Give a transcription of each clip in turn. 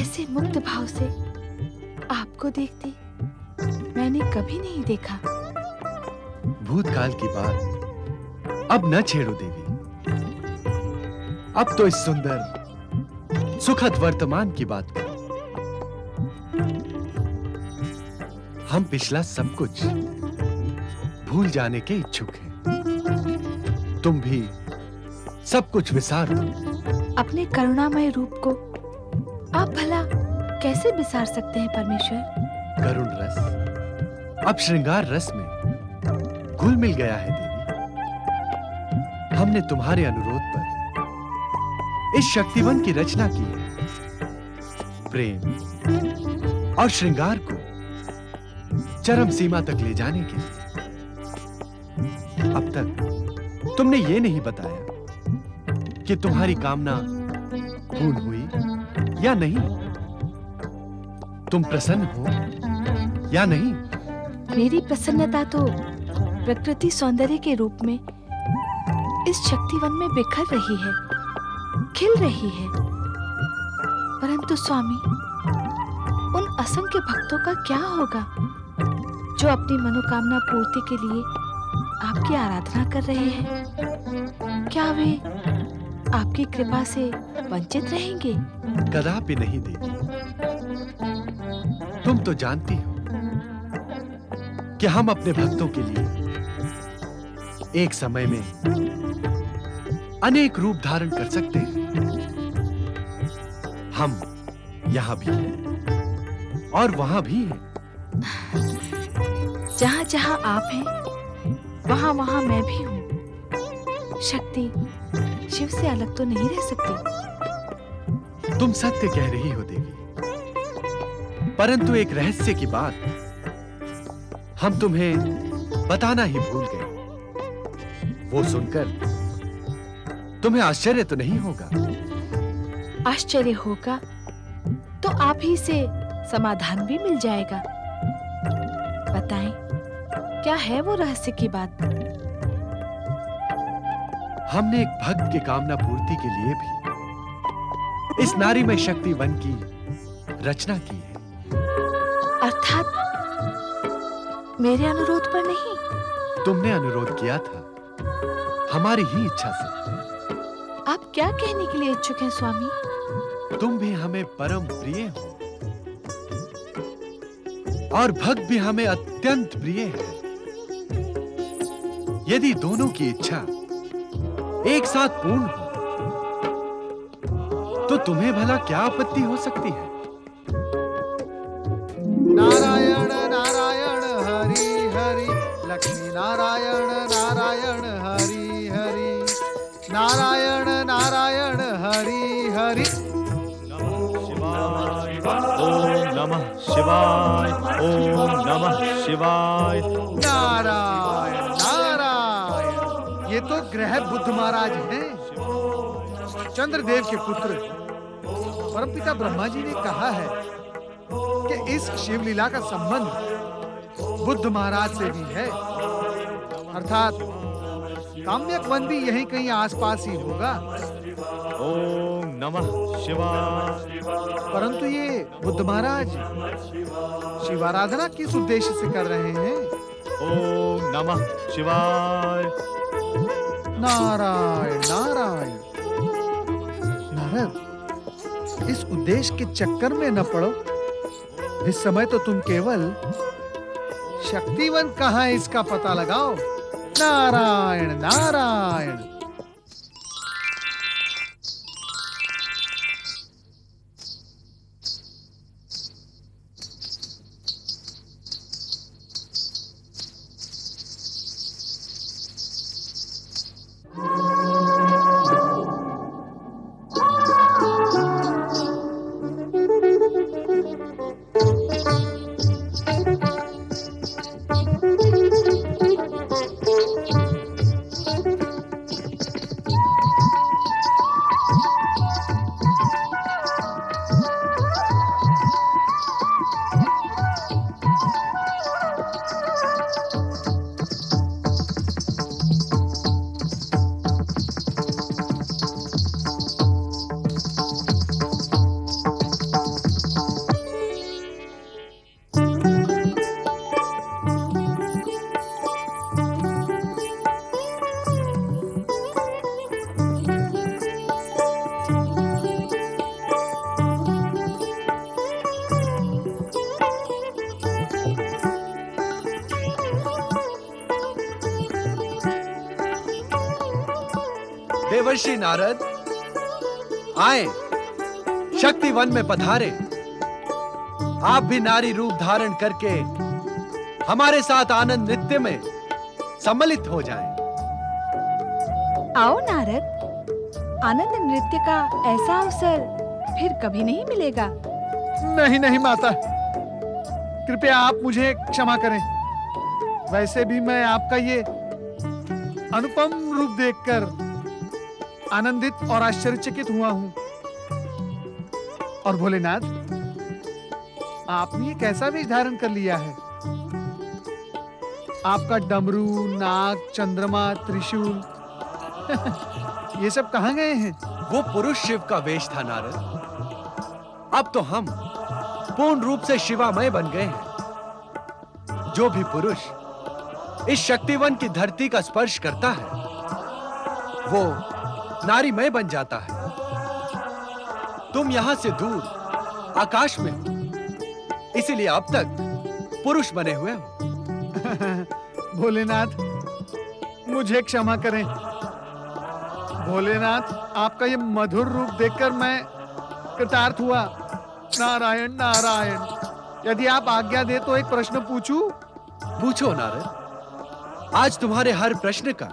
ऐसे मुक्त भाव से आपको देखती मैंने कभी नहीं देखा। भूतकाल की बात अब न छेड़ो देवी। अब तो इस सुंदर सुखद वर्तमान की बात करो। हम पिछला सब कुछ भूल जाने के इच्छुक हैं। तुम भी सब कुछ विसार दो। अपने करुणामय रूप को आप भला कैसे विसार सकते हैं परमेश्वर? करुण रस अब श्रृंगार रस में घुल मिल गया है देवी। हमने तुम्हारे अनुरोध पर इस शक्तिवन की रचना की है। प्रेम और श्रृंगार को चरम सीमा तक ले जाने के लिए। अब तक तुमने ये नहीं बताया कि तुम्हारी कामना पूर्ण हुई या नहीं। तुम प्रसन्न हो या नहीं? मेरी प्रसन्नता तो प्रकृति सौंदर्य के रूप में इस शक्तिवन में बिखर रही है, खिल रही है। परंतु स्वामी, उन असंख्य भक्तों का क्या होगा जो अपनी मनोकामना पूर्ति के लिए आपकी आराधना कर रहे हैं? क्या वे आपकी कृपा से वंचित रहेंगे? कदापि नहीं देवी। तुम तो जानती हो कि हम अपने भक्तों के लिए एक समय में अनेक रूप धारण कर सकते हैं। हम यहां भी हैं और वहां भी हैं। जहां जहां आप हैं वहां वहां मैं भी हूं। शक्ति शिव से अलग तो नहीं रह सकती। तुम सत्य कह रही हो देवी, परंतु एक रहस्य की बात हम तुम्हें बताना ही भूल गए। वो सुनकर तुम्हें आश्चर्य तो नहीं होगा? आश्चर्य होगा तो आप ही से समाधान भी मिल जाएगा। बताएं, क्या है वो रहस्य की बात? हमने एक भक्त की कामना पूर्ति के लिए भी इस नारीमय शक्ति वन की रचना की है। अर्थात मेरे अनुरोध पर नहीं? तुमने अनुरोध किया था, हमारी ही इच्छा से। आप क्या कहने के लिए इच्छुक हैं स्वामी? तुम भी हमें परम प्रिय हो और भक्त भी हमें अत्यंत प्रिय है। यदि दोनों की इच्छा एक साथ पूर्ण हो तो तुम्हें भला क्या आपत्ति हो सकती है? नारायण नारायण हरि हरि, लक्ष्मी नारायण नारायण हरि हरि, नारायण नारायण हरि हरि। ओम नमः शिवाय, ओम नमः शिवाय। नारायण नारायण, ये तो ग्रह बुद्ध महाराज हैं, चंद्रदेव के पुत्र। परमपिता ब्रह्मा जी ने कहा है कि इस शिवलीला का संबंध बुद्ध महाराज से भी है, अर्थात काम्यक वन भी यहीं कहीं आसपास ही होगा। ओम नमः शिवाय। परंतु ये बुद्ध महाराज शिवाराधना किस उद्देश्य से कर रहे हैं? ओम नमः शिवाय। नारायण नारायण। नारद, इस उद्देश्य के चक्कर में न पड़ो। इस समय तो तुम केवल शक्तिवन कहाँ है इसका पता लगाओ। नारायण नारायण। देवर्षि नारद, आए, शक्ति वन में पधारे। आप भी नारी रूप धारण करके हमारे साथ आनंद नृत्य में सम्मिलित हो जाएं। आओ नारद, आनंद नृत्य का ऐसा अवसर फिर कभी नहीं मिलेगा। नहीं नहीं माता, कृपया आप मुझे क्षमा करें। वैसे भी मैं आपका ये अनुपम रूप देखकर आनंदित और आश्चर्यचकित हुआ हूं। और भोलेनाथ, आपने ये कैसा वेश धारण कर लिया है? आपका डमरू, नाग, चंद्रमा, त्रिशूल ये सब कहां गए हैं? वो पुरुष शिव का वेश था नारद। अब तो हम पूर्ण रूप से शिवामय बन गए हैं। जो भी पुरुष इस शक्तिवन की धरती का स्पर्श करता है, वो नारीमय बन जाता है। तुम यहां से दूर आकाश में हो, इसीलिए अब तक पुरुष बने हुए हो। भोलेनाथ, मुझे क्षमा करें। भोलेनाथ, आपका ये मधुर रूप देखकर मैं कृतार्थ हुआ। नारायण नारायण। यदि आप आज्ञा दे तो एक प्रश्न पूछूं? पूछो नारद, आज तुम्हारे हर प्रश्न का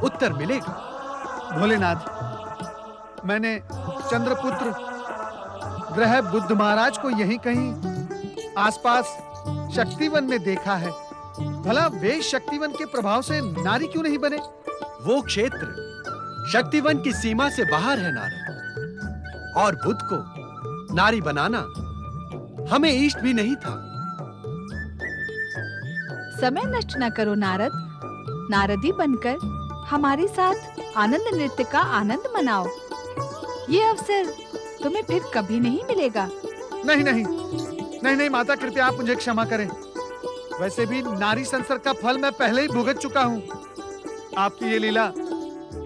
उत्तर मिलेगा। भोलेनाथ, मैंने चंद्रपुत्र ग्रह बुद्ध महाराज को यहीं कहीं आसपास शक्तिवन में देखा है। भला वे शक्तिवन के प्रभाव से नारी क्यों नहीं बने? वो क्षेत्र शक्तिवन की सीमा से बाहर है नारद, और बुद्ध को नारी बनाना हमें इष्ट भी नहीं था। समय नष्ट न करो नारद, नारदी बनकर हमारे साथ आनंद नृत्य का आनंद मनाओ। ये अवसर तुम्हें फिर कभी नहीं मिलेगा। नहीं नहीं नहीं नहीं माता, कृपया आप मुझे क्षमा करें। वैसे भी नारी संसर्ग का फल मैं पहले ही भुगत चुका हूँ। आपकी ये लीला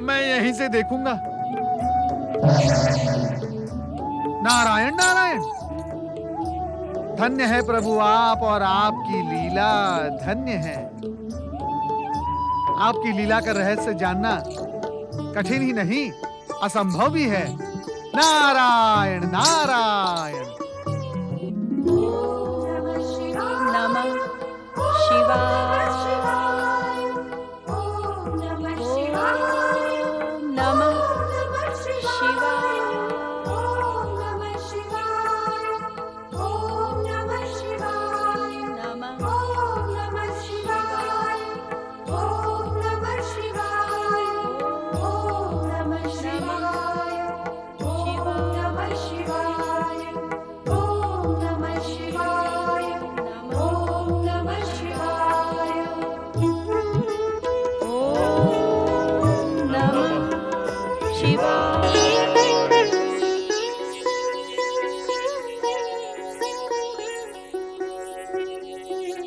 मैं यहीं से देखूंगा। नारायण नारायण। धन्य है प्रभु आप, और आपकी लीला धन्य है। आपकी लीला का रहस्य जानना कठिन ही नहीं, असंभव भी है। नारायण नारायण। नमः शिवाय।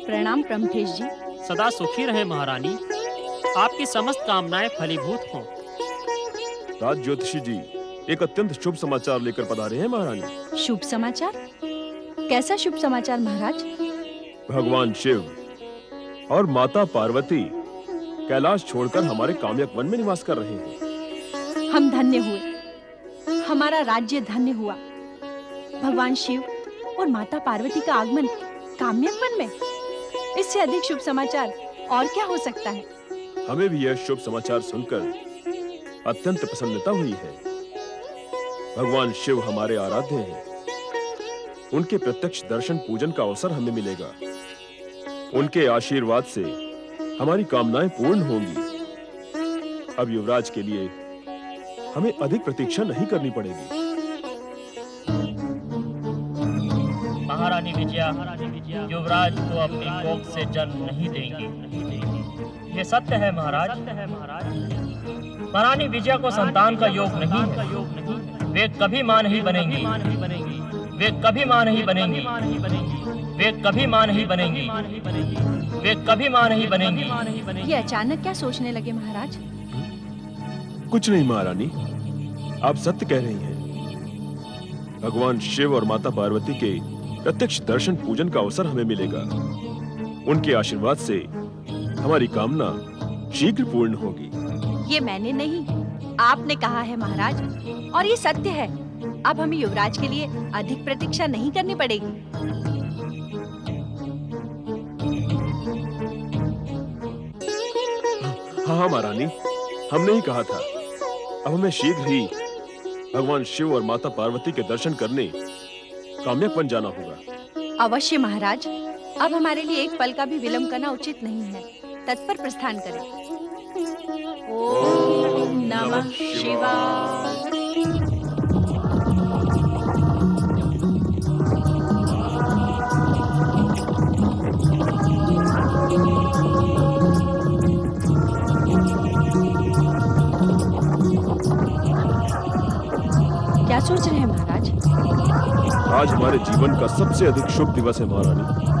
प्रणाम ब्रह्मकेश जी। सदा सुखी रहे महारानी, आपकी समस्त कामनाएं फलीभूत हों। राज ज्योतिषी जी एक अत्यंत शुभ समाचार लेकर पधारे हैं महारानी। शुभ समाचार? कैसा शुभ समाचार महाराज? भगवान शिव और माता पार्वती कैलाश छोड़कर हमारे काम्यक वन में निवास कर रहे हैं। हम धन्य हुए, हमारा राज्य धन्य हुआ। भगवान शिव और माता पार्वती का आगमन काम्यक वन में, इससे अधिक शुभ समाचार और क्या हो सकता है? हमें भी यह शुभ समाचार सुनकर अत्यंत प्रसन्नता हुई है। भगवान शिव हमारे आराध्य हैं। उनके प्रत्यक्ष दर्शन पूजन का अवसर हमें मिलेगा। उनके आशीर्वाद से हमारी कामनाएं पूर्ण होंगी। अब युवराज के लिए हमें अधिक प्रतीक्षा नहीं करनी पड़ेगी। महारानी विजया युवराज को अपनी कोख से जन्म नहीं देंगे। ये सत्य है महाराज। महारानी विजया को संतान का योग नहीं है। वे कभी मां नहीं बनेंगी। वे कभी मां नहीं बनेंगी। वे कभी मां नहीं बनेंगी। वे कभी मां नहीं बनेंगी। ये अचानक क्या सोचने लगे महाराज? कुछ नहीं महारानी, आप सत्य कह रही हैं। भगवान शिव और माता पार्वती के प्रत्यक्ष दर्शन पूजन का अवसर हमें मिलेगा। उनके आशीर्वाद से हमारी कामना शीघ्र पूर्ण होगी। ये मैंने नहीं, आपने कहा है महाराज, और ये सत्य है। अब हमें युवराज के लिए अधिक प्रतीक्षा नहीं करनी पड़ेगी। हाँ महारानी, हमने ही कहा था। अब हमें शीघ्र ही भगवान शिव और माता पार्वती के दर्शन करने काम्यक वन जाना होगा। अवश्य महाराज, अब हमारे लिए एक पल का भी विलंब करना उचित नहीं है। तत्पर प्रस्थान करें। ओम नमः शिवाय। क्या सोच रहे हैं महाराज? आज हमारे जीवन का सबसे अधिक शुभ दिवस है महारानी।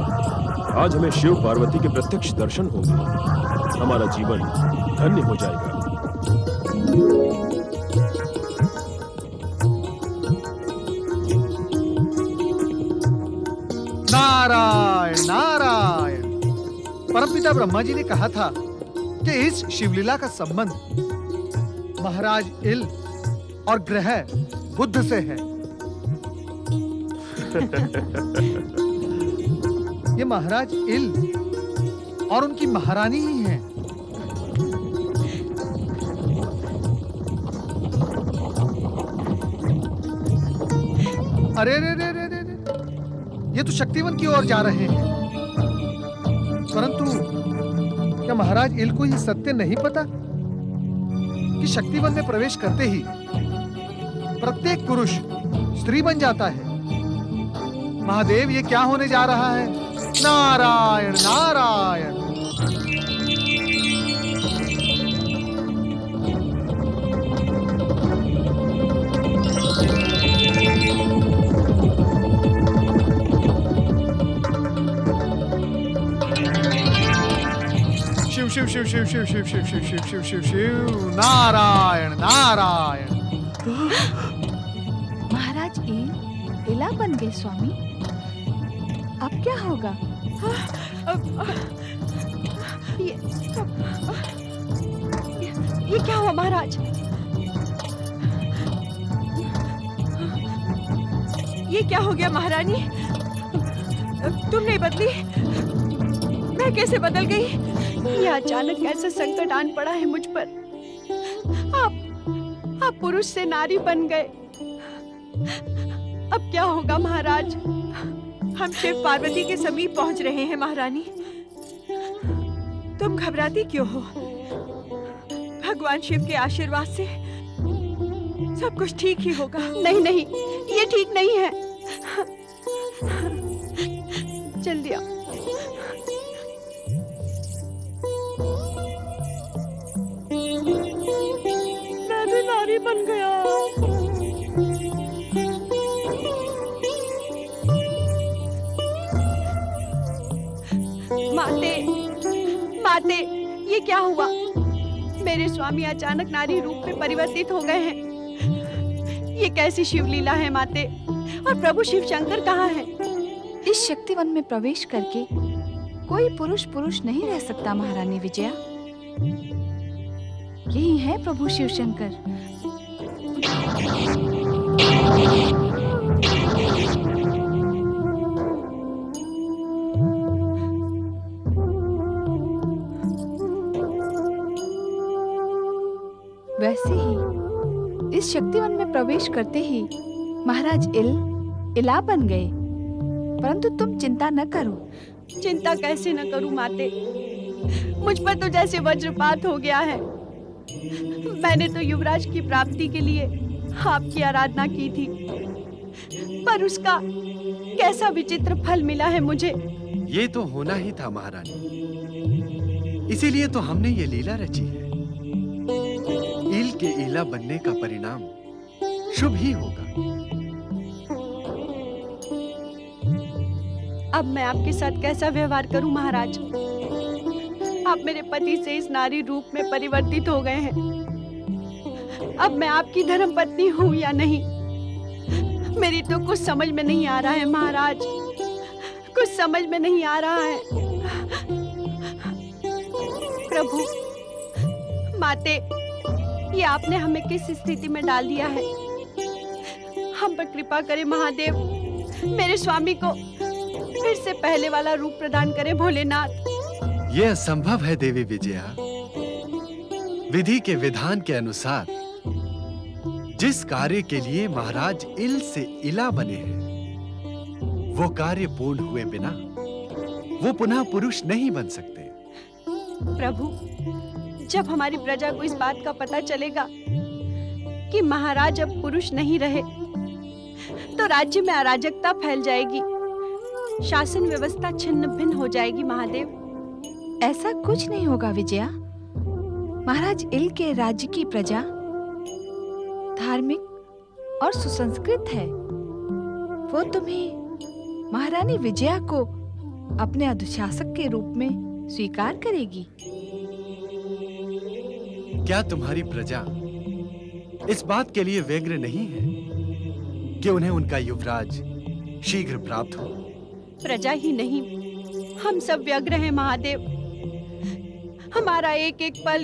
आज हमें शिव पार्वती के प्रत्यक्ष दर्शन होंगे। हमारा जीवन धन्य हो जाएगा। नारायण नारायण। परमपिता ब्रह्मा जी ने कहा था कि इस शिवलीला का संबंध महाराज इल और ग्रह बुध से है। ये महाराज इल और उनकी महारानी ही हैं। अरे रे रे रे रे रे, ये तो शक्तिवन की ओर जा रहे हैं। परंतु क्या महाराज इल को ये सत्य नहीं पता कि शक्तिवन में प्रवेश करते ही प्रत्येक पुरुष स्त्री बन जाता है? महादेव, ये क्या होने जा रहा है? नारायण नारायण। शिव शिव शिव शिव शिव शिव शिव शिव शिव शिव शिव शिव। नारायण नारायण। महाराज इला बन गए स्वामी। अब क्या होगा? ये क्या हुआ महाराज? ये क्या हो गया महारानी? तुम नहीं बदली, मैं कैसे बदल गई? ये अचानक कैसे संकट आन पड़ा है मुझ पर। आप पुरुष से नारी बन गए। अब क्या होगा महाराज? हम शिव पार्वती के समीप पहुंच रहे हैं महारानी। तुम घबराती क्यों हो? भगवान शिव के आशीर्वाद से सब कुछ ठीक ही होगा। नहीं नहीं, ये ठीक नहीं है। जल्दी आओ। मैं भी नारी बन गया। माते, ये क्या हुआ? मेरे स्वामी अचानक नारी रूप में परिवर्तित हो गए हैं। ये कैसी शिवलीला है माते? और प्रभु शिव शंकर कहाँ हैं? इस शक्तिवन में प्रवेश करके कोई पुरुष नहीं रह सकता महारानी विजया। यही है प्रभु शिव शंकर। वैसे ही इस शक्तिवन में प्रवेश करते ही महाराज इला बन गए। परंतु तुम चिंता न करो। चिंता कैसे न करूं माते? मुझ पर तो जैसे वज्रपात हो गया है। मैंने तो युवराज की प्राप्ति के लिए आपकी आराधना की थी, पर उसका कैसा विचित्र फल मिला है मुझे। ये तो होना ही था महारानी, इसीलिए तो हमने ये लीला रची है। इल के इला बनने का परिणाम शुभ ही होगा। अब मैं आपके साथ कैसा व्यवहार करूं महाराज? आप मेरे पति से इस नारी रूप में परिवर्तित हो गए हैं। अब मैं आपकी धर्म पत्नी हूं या नहीं, मेरी तो कुछ समझ में नहीं आ रहा है महाराज। कुछ समझ में नहीं आ रहा है। प्रभु, माते, ये आपने हमें किस स्थिति में डाल दिया है। हम पर कृपा करें महादेव, मेरे स्वामी को फिर से पहले वाला रूप प्रदान करें भोलेनाथ। यह असंभव है देवी विजया। विधि के विधान के अनुसार जिस कार्य के लिए महाराज इल से इला बने हैं, वो कार्य पूर्ण हुए बिना वो पुनः पुरुष नहीं बन सकते। प्रभु, जब हमारी प्रजा को इस बात का पता चलेगा कि महाराज अब पुरुष नहीं रहे, तो राज्य में अराजकता फैल जाएगी, शासन व्यवस्था छिन्न भिन्न हो जाएगी। महादेव, ऐसा कुछ नहीं होगा विजया। महाराज इल के राज्य की प्रजा धार्मिक और सुसंस्कृत है। वो तुम्हें महारानी विजया को अपने अनुशासक के रूप में स्वीकार करेगी। क्या तुम्हारी प्रजा इस बात के लिए व्यग्र नहीं है कि उन्हें उनका युवराज शीघ्र प्राप्त हो? प्रजा ही नहीं, हम सब व्यग्र हैं महादेव। हमारा एक एक पल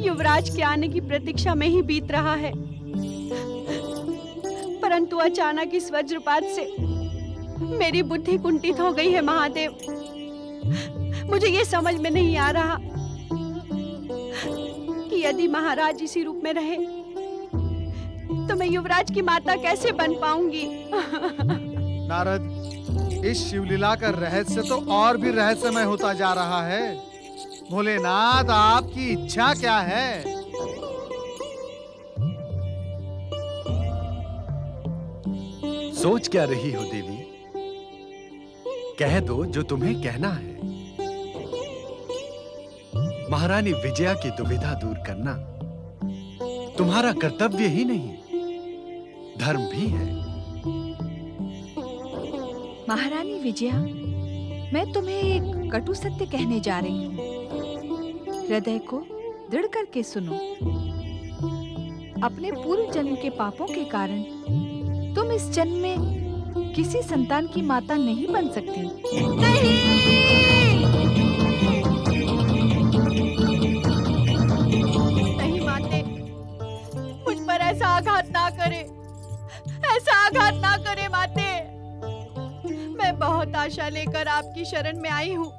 युवराज के आने की प्रतीक्षा में ही बीत रहा है, परंतु अचानक इस वज्रपात से मेरी बुद्धि कुंठित हो गई है महादेव। मुझे ये समझ में नहीं आ रहा कि यदि महाराज इसी रूप में रहे तो मैं युवराज की माता कैसे बन पाऊंगी। नारद, इस शिवलीला का रहस्य तो और भी रहस्यमय होता जा रहा है। भोलेनाथ, आपकी इच्छा क्या है? सोच क्या रही हो देवी? कह दो जो तुम्हें कहना है। महारानी विजया की दुविधा दूर करना तुम्हारा कर्तव्य ही नहीं, धर्म भी है। महारानी विजया, मैं तुम्हें एक कटु सत्य कहने जा रही हूँ। हृदय को दृढ़ करके सुनो। अपने पूर्व जन्म के पापों के कारण तुम इस जन्म में किसी संतान की माता नहीं बन सकती। नहीं माते, मुझ पर ऐसा आघात ना करे, ऐसा आघात ना करे माते। मैं बहुत आशा लेकर आपकी शरण में आई हूँ।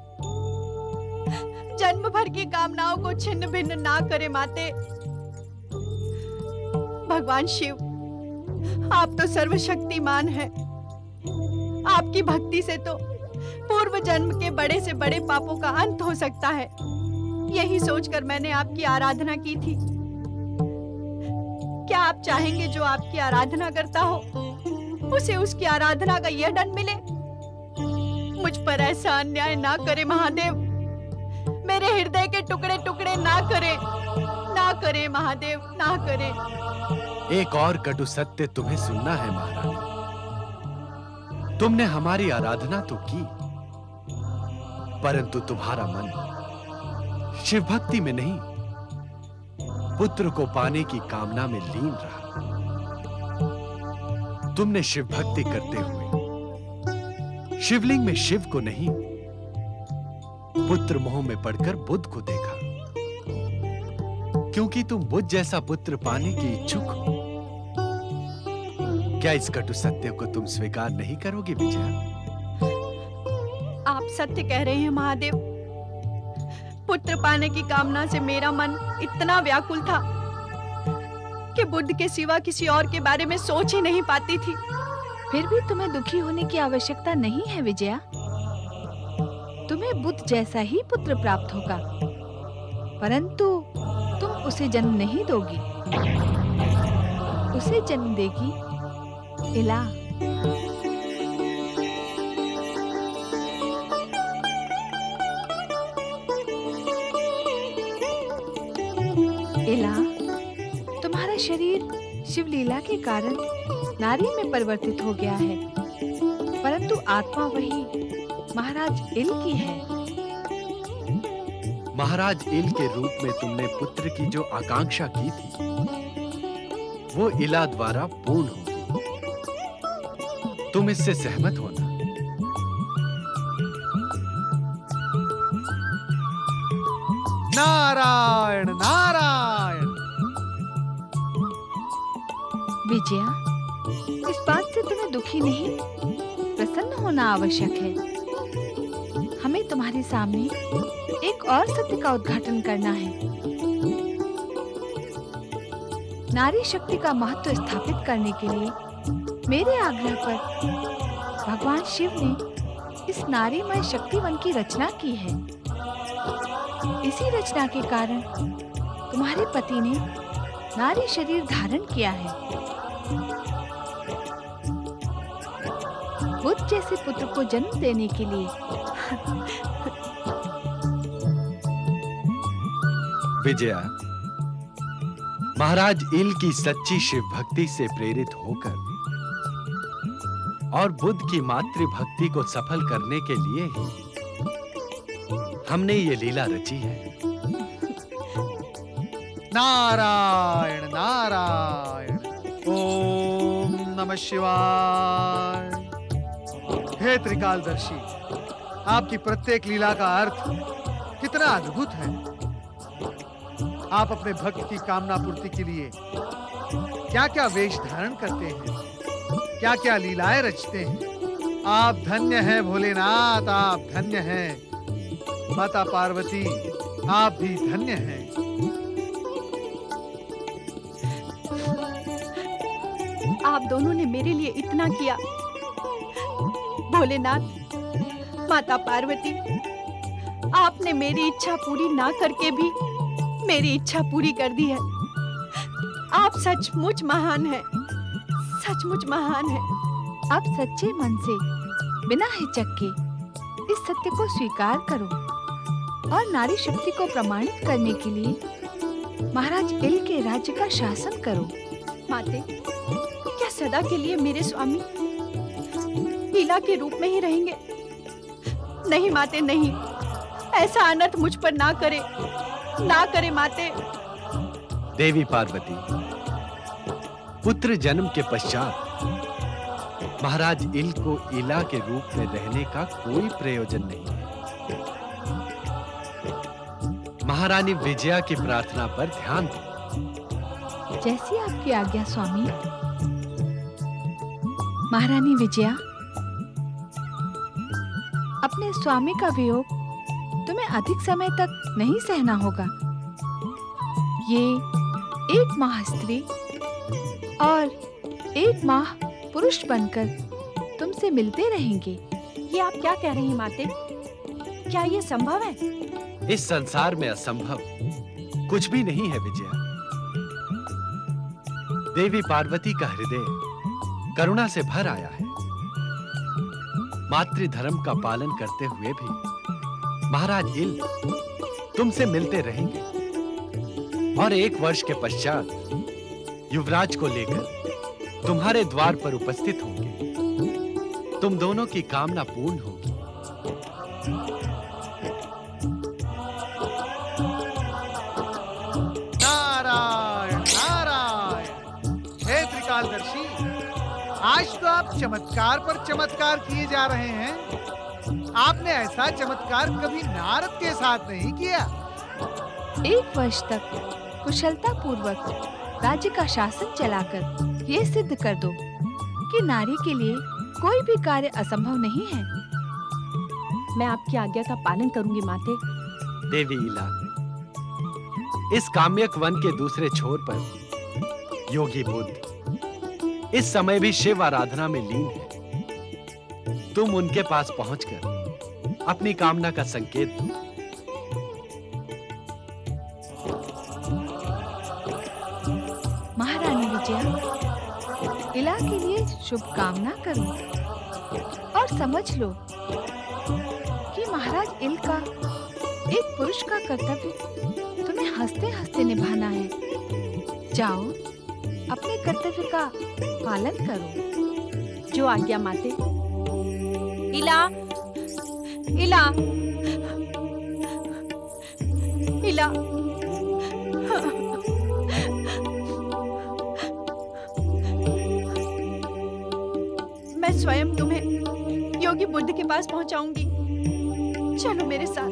जन्म भर की कामनाओं को छिन्न भिन्न ना करे माते। भगवान शिव, आप तो सर्वशक्तिमान हैं। आपकी भक्ति से तो पूर्व जन्म के बड़े से बड़े पापों का अंत हो सकता है। यही सोचकर मैंने आपकी आराधना की थी। क्या आप चाहेंगे जो आपकी आराधना करता हो उसे उसकी आराधना का यह दंड मिले? मुझ पर ऐसा अन्याय ना करे महादेव। मेरे हृदय के टुकड़े टुकड़े ना करे महादेव, ना करे। एक और कटु सत्य तुम्हें सुनना है महारानी। तुमने हमारी आराधना तो की, परंतु तुम्हारा मन शिव भक्ति में नहीं, पुत्र को पाने की कामना में लीन रहा। तुमने शिव भक्ति करते हुए शिवलिंग में शिव को नहीं, पुत्र मोह में पड़कर बुद्ध को देखा। क्योंकि तुम बुद्ध जैसा पुत्र पाने की इच्छुक हो। क्या इस कटु सत्य को तुम स्वीकार नहीं करोगे विजया? आप सत्य कह रहे हैं महादेव। पुत्र पाने की कामना से मेरा मन इतना व्याकुल था कि बुद्ध के सिवा किसी और के बारे में सोच ही नहीं पाती थी। फिर भी तुम्हें दुखी होने की आवश्यकता नहीं है विजया। तुम्हें बुद्ध जैसा ही पुत्र प्राप्त होगा, परंतु तुम उसे जन्म नहीं दोगी। उसे जन्म देगी इला। इला, तुम्हारा शरीर शिवलीला के कारण नारी में परिवर्तित हो गया है, परंतु आत्मा वही महाराज इल की है। महाराज इल के रूप में तुमने पुत्र की जो आकांक्षा की थी, वो इला द्वारा पूर्ण होगी। तुम इससे सहमत होना। नारायण नारायण। बात से तुम्हें दुखी नहीं, प्रसन्न होना आवश्यक है। हमें तुम्हारे सामने एक और सत्य का उद्घाटन करना है। नारी शक्ति का महत्व स्थापित करने के लिए मेरे आग्रह पर भगवान शिव ने इस नारीमय शक्तिवन की रचना की है। इसी रचना के कारण तुम्हारे पति ने नारी शरीर धारण किया है। बुद्ध जैसे पुत्र को जन्म देने के लिए विजया, महाराज इल की सच्ची शिव भक्ति से प्रेरित होकर और बुद्ध की मातृभक्ति को सफल करने के लिए ही हमने ये लीला रची है। नारायण नारायण, ओम नमः शिवाय। हे त्रिकालदर्शी, आपकी प्रत्येक लीला का अर्थ कितना अद्भुत है। आप अपने भक्त की कामना पूर्ति के लिए क्या-क्या वेश धारण करते हैं, क्या-क्या लीलाएं रचते हैं। आप धन्य हैं भोलेनाथ, आप धन्य हैं। माता पार्वती, आप भी धन्य हैं। आप दोनों ने मेरे लिए इतना किया। भोलेनाथ, माता पार्वती, आपने मेरी इच्छा पूरी ना करके भी मेरी इच्छा पूरी कर दी है। आप सचमुच महान हैं, सचमुच महान हैं। आप सच्चे मन से बिना हिचक के इस सत्य को स्वीकार करो और नारी शक्ति को प्रमाणित करने के लिए महाराज इल के राज्य का शासन करो। माते, क्या सदा के लिए मेरे स्वामी लीला के रूप में ही रहेंगे? नहीं माते, नहीं। ऐसा अनर्थ मुझ पर ना करे, ना करे माते। देवी पार्वती, पुत्र जन्म के पश्चात महाराज इल को इला के रूप में रहने का कोई प्रयोजन नहीं है। महारानी विजया की प्रार्थना पर ध्यान दो। जैसी आपकी आज्ञा स्वामी। महारानी विजया, अपने स्वामी का वियोग तुम्हें अधिक समय तक नहीं सहना होगा। ये एक माह स्त्री और एक माह पुरुष बनकर तुमसे मिलते रहेंगे। ये आप क्या कह रही हैं माते? क्या ये संभव है? इस संसार में असंभव कुछ भी नहीं है विजया। देवी पार्वती का हृदय करुणा से भर आया है। मातृधर्म का पालन करते हुए भी महाराज इल तुमसे मिलते रहेंगे और 1 वर्ष के पश्चात युवराज को लेकर तुम्हारे द्वार पर उपस्थित होंगे। तुम दोनों की कामना पूर्ण होगी। नारायण नारायण। हे त्रिकालदर्शी, आज तो आप चमत्कार पर चमत्कार किए जा रहे हैं। आपने ऐसा चमत्कार कभी नारद के साथ नहीं किया। 1 वर्ष तक कुशलता पूर्वक राज्य का शासन चलाकर ये सिद्ध कर दो कि नारी के लिए कोई भी कार्य असंभव नहीं है। मैं आपकी आज्ञा का पालन करूंगी माते। देवी इला, इस काम्यक वन के दूसरे छोर पर योगी बुद्ध इस समय भी शिव आराधना में लीन है। तुम उनके पास पहुंचकर अपनी कामना का संकेत दो। महारानी विजया, इला के लिए शुभकामना करो और समझ लो कि महाराज इल का एक पुरुष का कर्तव्य तुम्हें हंसते हंसते निभाना है। जाओ, अपने कर्तव्य का पालन करो। जो आज्ञा माते। इला, इला, इला। मैं स्वयं तुम्हें योगी बुद्ध के पास पहुंचाऊंगी। चलो मेरे साथ।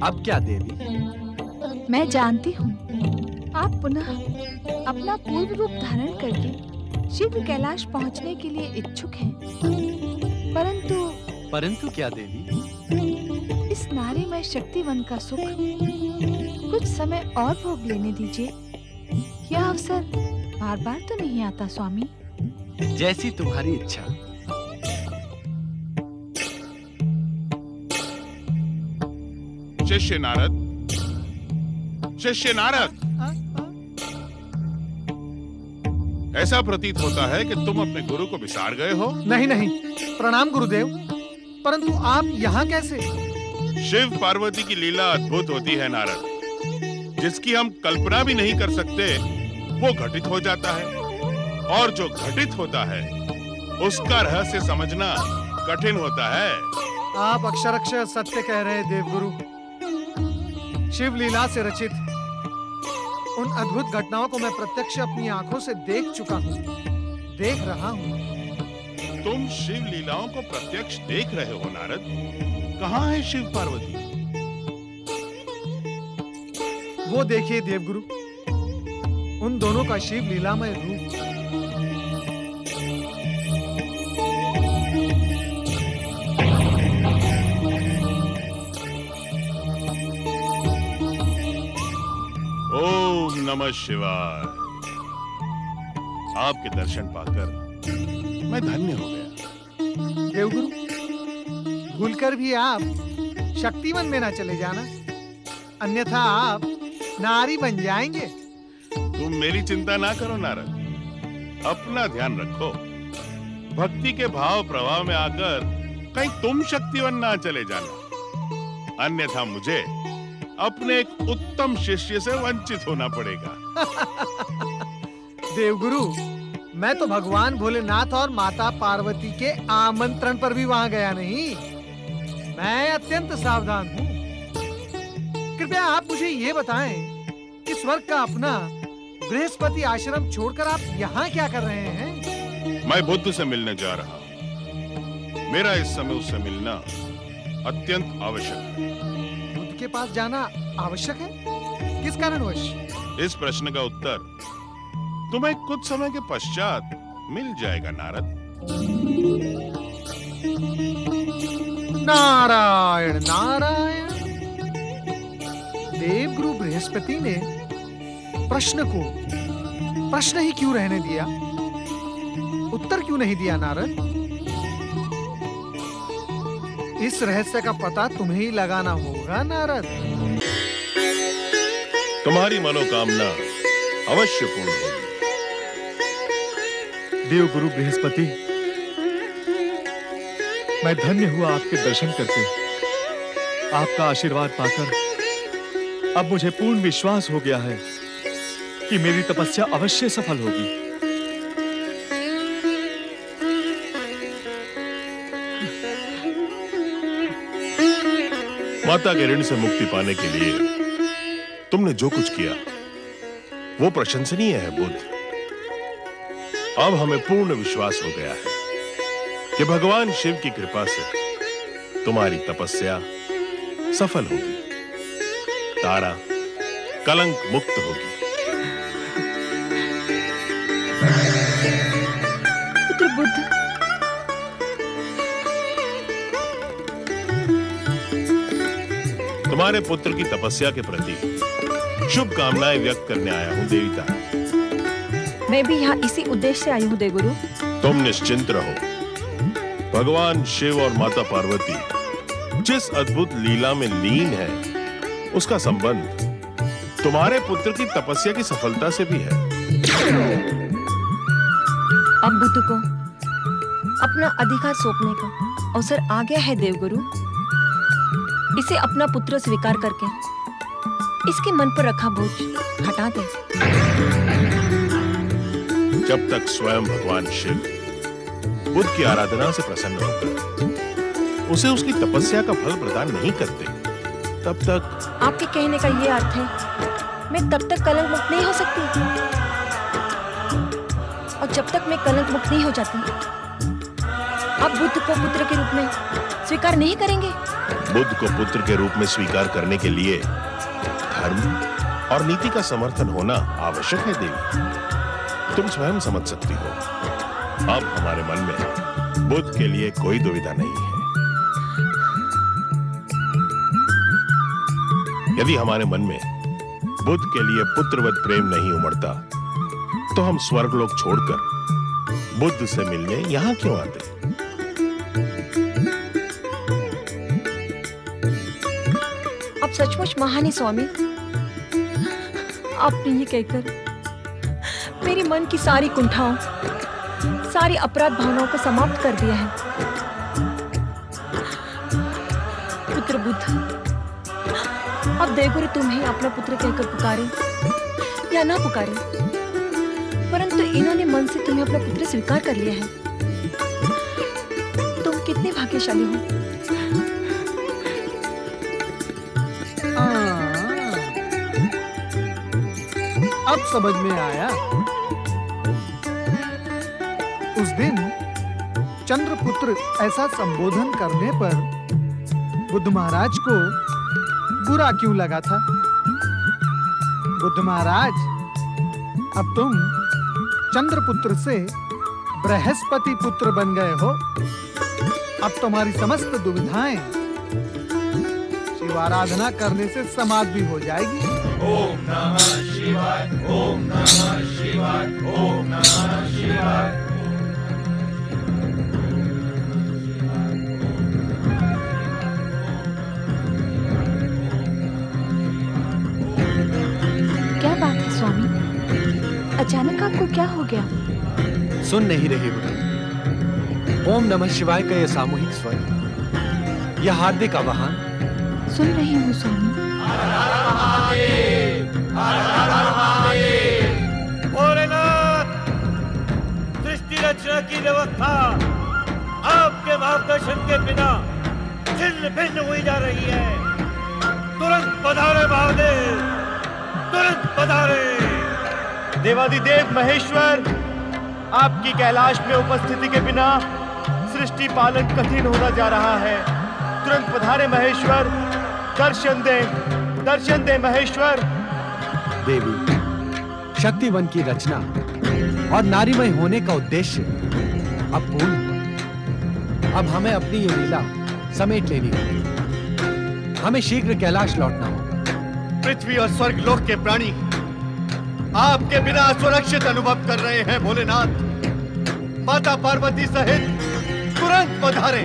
अब क्या देवी? मैं जानती हूँ आप पुनः अपना पूर्व रूप धारण करके शिव कैलाश पहुँचने के लिए इच्छुक हैं। परंतु क्या देवी? इस नारीमय शक्तिवन का सुख कुछ समय और भोग लेने दीजिए। यह अवसर बार बार तो नहीं आता स्वामी। जैसी तुम्हारी इच्छा। शिष्य नारद, शिष्य नारद, ऐसा प्रतीत होता है कि तुम अपने गुरु को विसार गए हो। नहीं नहीं, प्रणाम गुरुदेव। परंतु आप यहाँ कैसे? शिव पार्वती की लीला अद्भुत होती है नारद। जिसकी हम कल्पना भी नहीं कर सकते वो घटित हो जाता है, और जो घटित होता है उसका रहस्य समझना कठिन होता है। आप अक्षरशः सत्य कह रहे देवगुरु। शिव लीला से रचित उन अद्भुत घटनाओं को मैं प्रत्यक्ष अपनी आंखों से देख चुका हूँ, देख रहा हूँ। तुम शिव लीलाओं को प्रत्यक्ष देख रहे हो नारद? कहाँ है शिव पार्वती? वो देखिए देवगुरु, उन दोनों का शिव लीलामय रूप। ओम नमः शिवाय। आपके दर्शन पाकर मैं धन्य हो गया। देवगुरु, भूलकर भी आप शक्तिवन में ना चले जाना, अन्यथा आप नारी बन जाएंगे। तुम मेरी चिंता ना करो नारद, अपना ध्यान रखो। भक्ति के भाव प्रवाह में आकर कहीं तुम शक्तिवन ना चले जाना, अन्यथा मुझे अपने एक उत्तम शिष्य से वंचित होना पड़ेगा। देवगुरु, मैं तो भगवान भोलेनाथ और माता पार्वती के आमंत्रण पर भी वहां गया नहीं। मैं अत्यंत सावधान हूँ। कृपया आप मुझे ये बताएं कि स्वर्ग का अपना बृहस्पति आश्रम छोड़कर आप यहाँ क्या कर रहे हैं? मैं बुद्ध से मिलने जा रहा हूँ। मेरा इस समय उससे मिलना अत्यंत आवश्यक है। बुद्ध के पास जाना आवश्यक है? किस कारणवश? इस प्रश्न का उत्तर तुम्हें कुछ समय के पश्चात मिल जाएगा नारद। नारायण नारायण। देवगुरु बृहस्पति ने प्रश्न को प्रश्न ही क्यों रहने दिया? उत्तर क्यों नहीं दिया नारद? इस रहस्य का पता तुम्हें ही लगाना होगा नारद। तुम्हारी मनोकामना अवश्य पूर्ण होगी। देवगुरु बृहस्पति, मैं धन्य हुआ आपके दर्शन करके। आपका आशीर्वाद पाकर अब मुझे पूर्ण विश्वास हो गया है कि मेरी तपस्या अवश्य सफल होगी। माता के ऋण से मुक्ति पाने के लिए तुमने जो कुछ किया वो प्रशंसनीय है बुद्ध। अब हमें पूर्ण विश्वास हो गया है कि भगवान शिव की कृपा से तुम्हारी तपस्या सफल होगी, तारा कलंक मुक्त होगी। पुत्र बुद्ध, तुम्हारे पुत्र की तपस्या के प्रति शुभकामनाएं व्यक्त करने आया हूं देविता। मैं भी यहाँ इसी उद्देश्य से आई हूँ देवगुरु। तुम निश्चिंत रहो। भगवान शिव और माता पार्वती जिस अद्भुत लीला में लीन है उसका संबंध तुम्हारे पुत्र की तपस्या की सफलता से भी है। अब बुद्ध को अपना अधिकार सौंपने का अवसर आ गया है देवगुरु। इसे अपना पुत्र स्वीकार करके इसके मन पर रखा बोझ हटा दे। जब तक स्वयं भगवान शिव बुद्ध की आराधना से प्रसन्न होकर उसे उसकी तपस्या का फल प्रदान नहीं करते, तब तक आपके कहने का ये अर्थ है मैं तब तक कलंक मुक्त नहीं हो सकती, और जब तक मैं कलंक मुक्त नहीं हो जाती आप बुद्ध को पुत्र के रूप में स्वीकार नहीं करेंगे? बुद्ध को पुत्र के रूप में स्वीकार करने के लिए धर्म और नीति का समर्थन होना आवश्यक है देवी। तुम स्वयं समझ सकती हो, अब हमारे मन में बुद्ध के लिए कोई दुविधा नहीं है। यदि हमारे मन में बुद्ध के लिए पुत्रवत प्रेम नहीं उमड़ता, तो हम स्वर्गलोक छोड़कर बुद्ध से मिलने यहां क्यों आते? आप सचमुच महान हैं स्वामी। आपने ये कहकर मेरे मन की सारी कुंठाओं, सारी अपराध भावनाओं को समाप्त कर दिया है। पुत्र बुद्ध, अब देवगुरु तुम्हें अपना पुत्र कहकर पुकारे या ना पुकारे, परंतु इन्होंने मन से तुम्हें अपना पुत्र स्वीकार कर लिया है। तुम कितने भाग्यशाली हो। अब समझ में आया। उस दिन चंद्रपुत्र ऐसा संबोधन करने पर बुद्ध महाराज को बुरा क्यों लगा था। बुद्ध महाराज, अब तुम चंद्रपुत्र से बृहस्पति पुत्र बन गए हो। अब तुम्हारी समस्त दुविधाएं शिव आराधना करने से समाप्त भी हो जाएगी। ओम नमः शिवाय, ओम नमः शिवाय, ओम नमः शिवाय। क्या बात है स्वामी, अचानक आपको क्या हो गया? सुन नहीं रही हो तुम? ओम नमः शिवाय का यह सामूहिक स्वर, यह हार्दिक आवाहन सुन रही हूँ स्वामी। भोलेनाथ, सृष्टि रचना की व्यवस्था आपके मार्गदर्शन के बिना छिन्न भिन्न हुई जा रही है। तुरंत पधारे महादेव, तुरंत पधारे। देवादिदेव महेश्वर, आपकी कैलाश में उपस्थिति के बिना सृष्टि पालन कठिन होता जा रहा है। तुरंत पधारे महेश्वर, दर्शन दे महेश्वर। देवी, शक्तिवन की रचना और नारीमय होने का उद्देश्य अब पूर्ण हुआ। अब हमें अपनी ये लीला समेट लेनी होगी। हमें शीघ्र कैलाश लौटना होगा। पृथ्वी और स्वर्ग लोक के प्राणी आपके बिना असुरक्षित अनुभव कर रहे हैं। भोलेनाथ, माता पार्वती सहित तुरंत पधारे।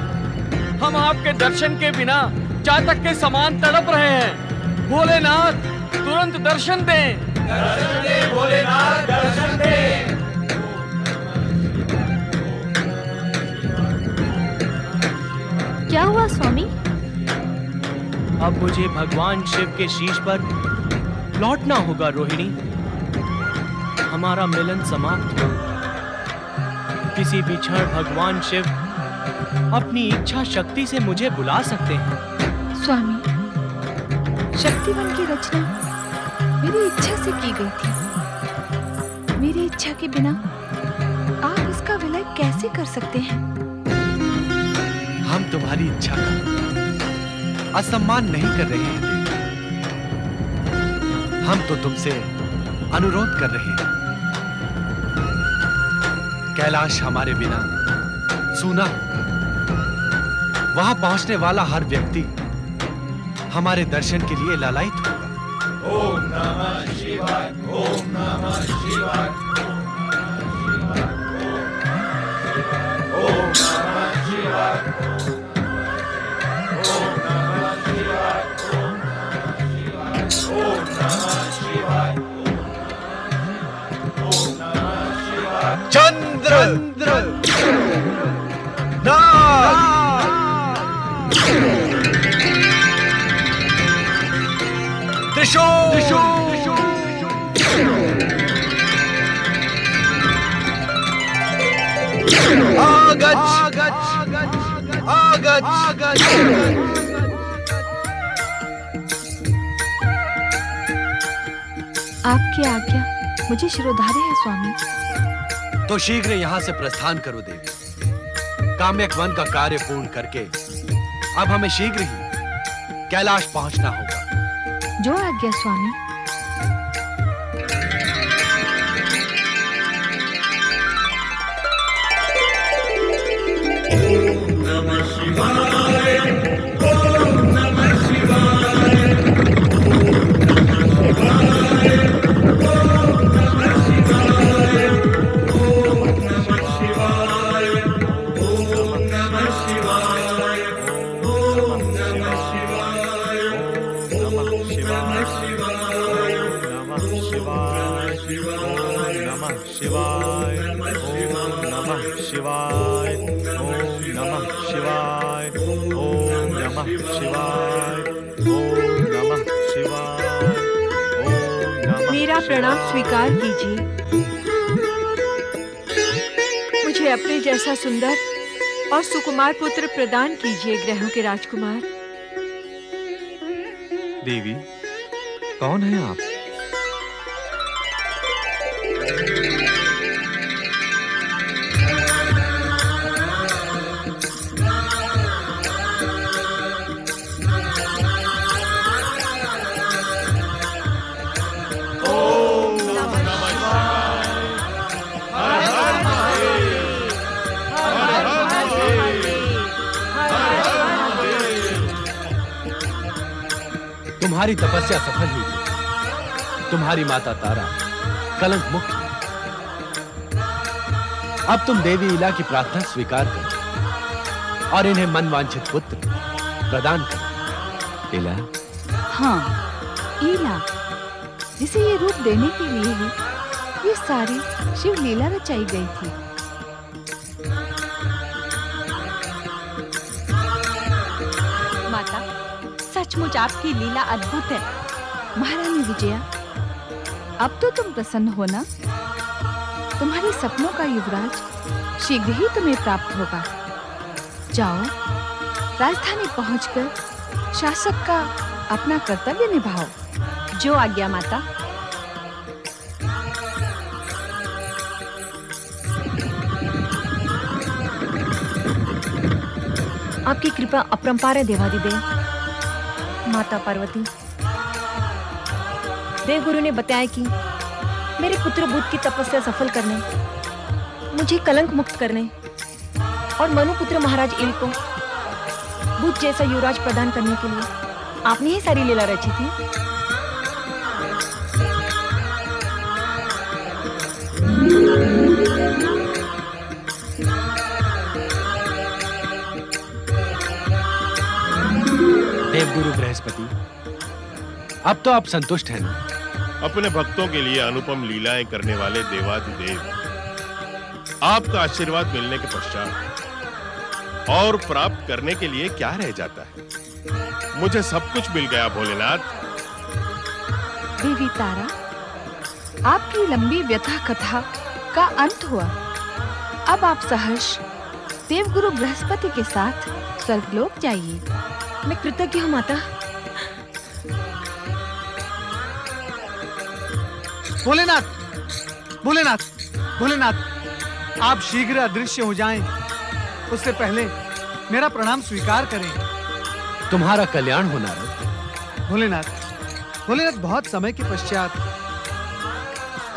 हम आपके दर्शन के बिना चातक के समान तड़प रहे हैं। भोलेनाथ, तुरंत दर्शन दें। दर्शन दे भोलेनाथ, दर्शन दे। क्या हुआ स्वामी? अब मुझे भगवान शिव के शीश पर लौटना होगा रोहिणी। हमारा मिलन समाप्त हो। किसी भी क्षण भगवान शिव अपनी इच्छा शक्ति से मुझे बुला सकते हैं। स्वामी, शक्तिवन की रचना मेरी इच्छा से की गई थी। मेरी इच्छा के बिना आप इसका विलय कैसे कर सकते हैं? हम तुम्हारी इच्छा का असम्मान नहीं कर रहे हैं देवी। हम तो तुमसे अनुरोध कर रहे हैं। कैलाश हमारे बिना सूना होगा। वहां पहुंचने वाला हर व्यक्ति हमारे दर्शन के लिए लालायित होगा। ओम नमः शिवाय, ओम नमः शिवाय, ओम नमः शिवाय, ओम नमः शिवाय, ओम नमः शिवाय, ओम नमः शिवाय। चंद्र आपकी आज्ञा मुझे शिरोधार्य है स्वामी। तो शीघ्र यहां से प्रस्थान करो देवी। काम्यक वन का कार्य पूर्ण करके अब हमें शीघ्र ही कैलाश पहुंचना होगा। जो आज्ञा स्वामी। मेरा प्रणाम स्वीकार कीजिए। मुझे अपने जैसा सुंदर और सुकुमार पुत्र प्रदान कीजिए ग्रहों के राजकुमार। देवी, कौन है आप? तुम्हारी तपस्या सफल हुई थी। तुम्हारी माता तारा कलंक मुक्त हुई। अब तुम देवी इला की प्रार्थना स्वीकार करो और इन्हें मनवांछित पुत्र प्रदान करो। इला? हाँ, इला, जिसे ये रूप देने के लिए ही ये सारी शिव लीला रचाई गई थी। माता, सचमुच आपकी लीला अद्भुत है। महारानी विजया, अब तो तुम प्रसन्न हो ना? तुम्हारे सपनों का युवराज शीघ्र ही तुम्हें प्राप्त होगा। जाओ, राजधानी पहुंचकर शासक का अपना कर्तव्य निभाओ। जो आज्ञा माता। आपकी कृपा अपरंपार है देवादिदेव। माता पार्वती, देवगुरु ने बताया कि मेरे पुत्र बुध की तपस्या सफल करने, मुझे कलंक मुक्त करने और मनुपुत्र महाराज इल को बुध जैसा युवराज प्रदान करने के लिए आपने ही सारी लीला रची थी। देवगुरु बृहस्पति, अब तो आप संतुष्ट हैं ना? अपने भक्तों के लिए अनुपम लीलाएं करने वाले देवाधिदेव, आपका आशीर्वाद मिलने के पश्चात और प्राप्त करने के लिए क्या रह जाता है? मुझे सब कुछ मिल गया भोलेनाथ। देवी तारा, आपकी लंबी व्यथा कथा का अंत हुआ। अब आप सहर्ष देवगुरु बृहस्पति के साथ स्वर्गलोक जाइए। मैं कृतज्ञ हूँ माता। भोलेनाथ, भोलेनाथ, भोलेनाथ, आप शीघ्र अदृश्य हो जाएं, उससे पहले मेरा प्रणाम स्वीकार करें। तुम्हारा कल्याण हो नारद। भोलेनाथ, भोलेनाथ, बहुत समय के पश्चात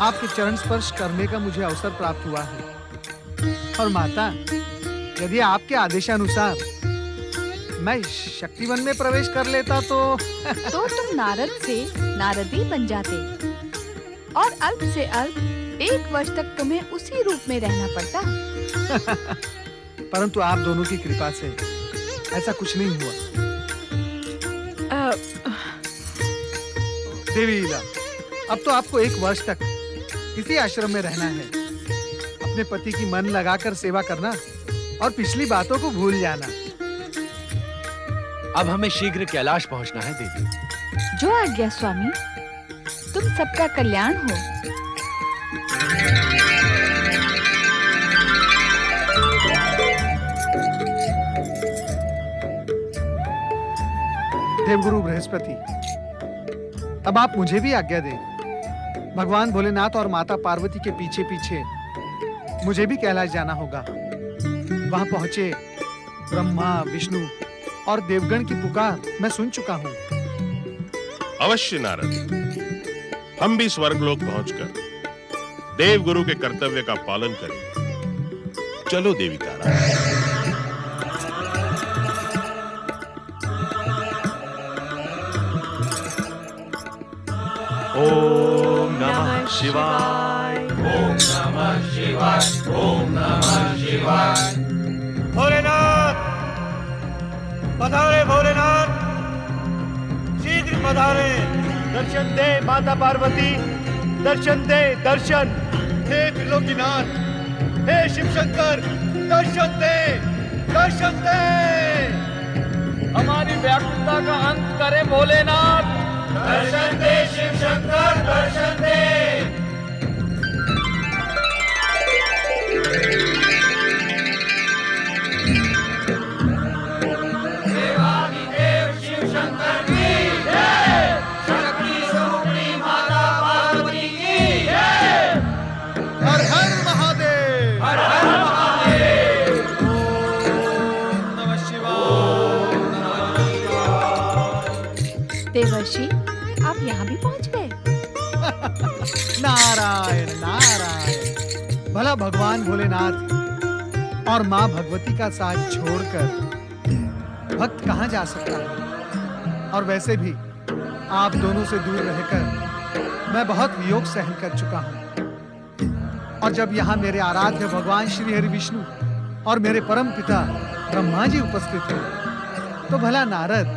आपके चरण स्पर्श करने का मुझे अवसर प्राप्त हुआ है। और माता, यदि आपके आदेशानुसार मैं शक्तिवन में प्रवेश कर लेता तो तुम नारद से नारदी बन जाते और अल्प से अल्प 1 वर्ष तक तुम्हें उसी रूप में रहना पड़ता। परंतु आप दोनों की कृपा से ऐसा कुछ नहीं हुआ। देवी इला, अब तो आपको 1 वर्ष तक इसी आश्रम में रहना है। अपने पति की मन लगाकर सेवा करना और पिछली बातों को भूल जाना। अब हमें शीघ्र कैलाश पहुंचना है देवी। जो आज्ञा स्वामी। तुम सबका कल्याण हो। देवगुरु बृहस्पति, अब आप मुझे भी आज्ञा दें। भगवान भोलेनाथ और माता पार्वती के पीछे पीछे मुझे भी कैलाश जाना होगा। वहां पहुंचे ब्रह्मा, विष्णु और देवगण की पुकार मैं सुन चुका हूँ। अवश्य नारद, हम भी स्वर्गलोक पहुंचकर देव गुरु के कर्तव्य का पालन करेंगे। चलो देवी तारा। ओम नमः शिवाय। ओम नमः शिवाय। ओम नमः शिवाय। भोलेनाथ पधारे, भोलेनाथ शीघ्र पधारे। दर्शन दे माता पार्वती, दर्शन दे, दर्शन। हे त्रिलोकीनाथ, हे शिव शंकर, दर्शन दे, दर्शन दे। हमारी व्याकुलता का अंत करे भोलेनाथ। दर्शन दे शिव शंकर, दर्शन दे। देवादिदेव शिव शंकर की जय। शक्ति स्वरूपिणी माता पार्वती की जय। हर हर महादेव। हर हर महादेव। ओम नमः शिवाय। देवर्षि, आप यहाँ भी पहुँच गए। नारायण नारायण। भला भगवान भोलेनाथ और माँ भगवती का साथ छोड़कर भक्त कहाँ जा सकता है। और वैसे भी आप दोनों से दूर रहकर मैं बहुत वियोग सहन कर चुका हूँ। और जब यहाँ मेरे आराध्य भगवान श्री हरि विष्णु और मेरे परम पिता ब्रह्मा जी उपस्थित हैं, तो भला नारद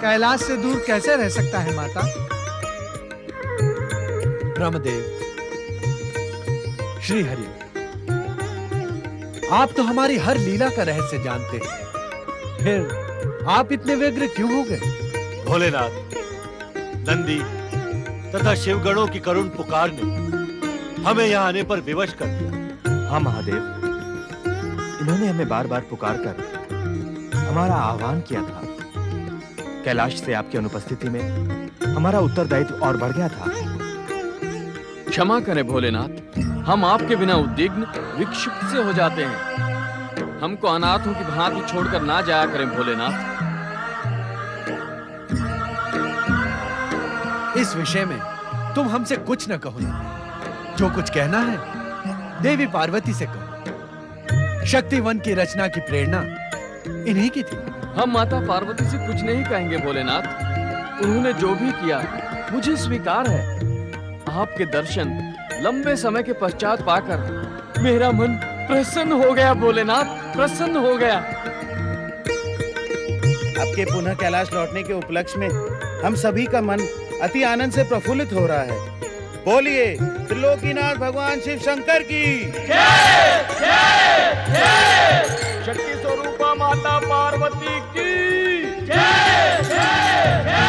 कैलाश से दूर कैसे रह सकता है माता? ब्रह्मदेव, श्री हरि, आप तो हमारी हर लीला का रहस्य जानते हैं, फिर आप इतने व्यग्र क्यों हो गए? भोलेनाथ, नंदी तथा शिवगणों की करुण पुकार ने हमें यहाँ आने पर विवश कर दिया। हाँ महादेव, इन्होंने हमें बार बार पुकार कर हमारा आह्वान किया था। कैलाश से आपकी अनुपस्थिति में हमारा उत्तरदायित्व और बढ़ गया था। क्षमा करें भोलेनाथ, हम आपके बिना उद्विग्न विक्षिप्त से हो जाते हैं। हमको अनाथों की भांति छोड़कर ना जाया करें भोलेनाथ। इस विषय में तुम हमसे कुछ न कहो ना। जो कुछ कहना है देवी पार्वती से कहो। शक्तिवन की रचना की प्रेरणा इन्हीं की थी। हम माता पार्वती से कुछ नहीं कहेंगे भोलेनाथ। उन्होंने जो भी किया मुझे स्वीकार है। आपके दर्शन लंबे समय के पश्चात पाकर मेरा मन प्रसन्न हो गया भोलेनाथ, प्रसन्न हो गया। आपके पुनः कैलाश लौटने के उपलक्ष्य में हम सभी का मन अति आनंद से प्रफुल्लित हो रहा है। बोलिए त्रिलोकीनाथ भगवान शिव शंकर की जय। जय जय। शक्ति स्वरूपा माता पार्वती की जय। जय जय।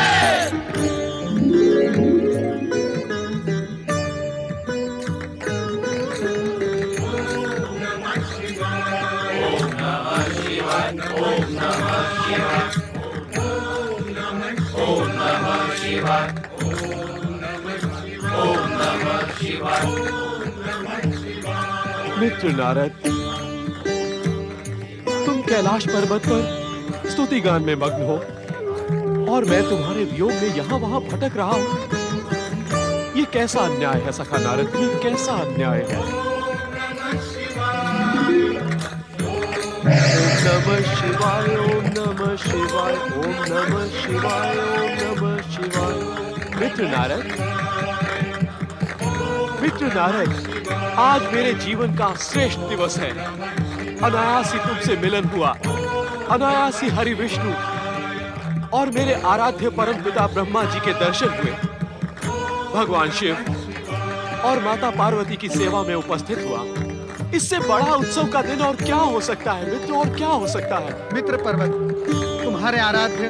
ओम नमः शिवाय। ओम नमः शिवाय। ओम नमः शिवाय। ओम नमः शिवाय। मित्र नारद, तुम कैलाश पर्वत पर स्तुति गान में मग्न हो और मैं तुम्हारे वियोग में यहाँ वहाँ भटक रहा हूँ। ये कैसा अन्याय है सखा नारद, ये कैसा अन्याय है। ओम नमः शिवाय। ओम नमः शिवाय। ओम नमः शिवाय। ओम नमः शिवाय। मित्र नारद, आज मेरे जीवन का श्रेष्ठ दिवस है। अनायास ही तुमसे मिलन हुआ, अनायास ही हरि विष्णु और मेरे आराध्य परम पिता ब्रह्मा जी के दर्शन हुए। भगवान शिव और माता पार्वती की सेवा में उपस्थित हुआ। इससे बड़ा उत्सव का दिन और क्या हो सकता है मित्र, और क्या हो सकता है? मित्र पर्वत, तुम्हारे आराध्य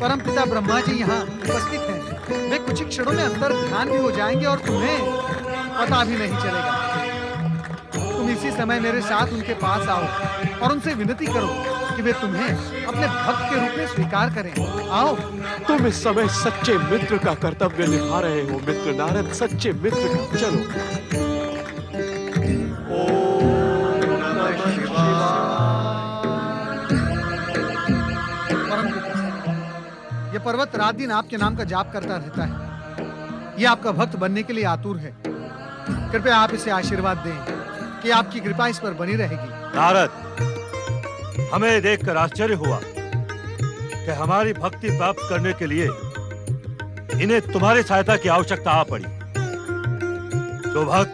परम पिता ब्रह्मा जी यहाँ उपस्थित हैं। वे कुछ ही क्षणों में अंतर ध्यान भी हो जाएंगे और तुम्हें पता भी नहीं चलेगा। तुम इसी समय मेरे साथ उनके पास आओ और उनसे विनती करो कि वे तुम्हें अपने भक्त के रूप में स्वीकार करें। आओ। तुम इस समय सच्चे मित्र का कर्तव्य निभा रहे हो मित्र नारद, सच्चे मित्र का। चलो। परम पर्वत रात दिन आपके नाम का जाप करता रहता है। ये आपका भक्त बनने के लिए आतुर है। कृपया आप इसे आशीर्वाद दें कि आपकी कृपा इस पर बनी रहेगी। नारद, हमें देखकर आश्चर्य हुआ कि हमारी भक्ति प्राप्त करने के लिए इन्हें तुम्हारी सहायता की आवश्यकता आ पड़ी। जो भक्त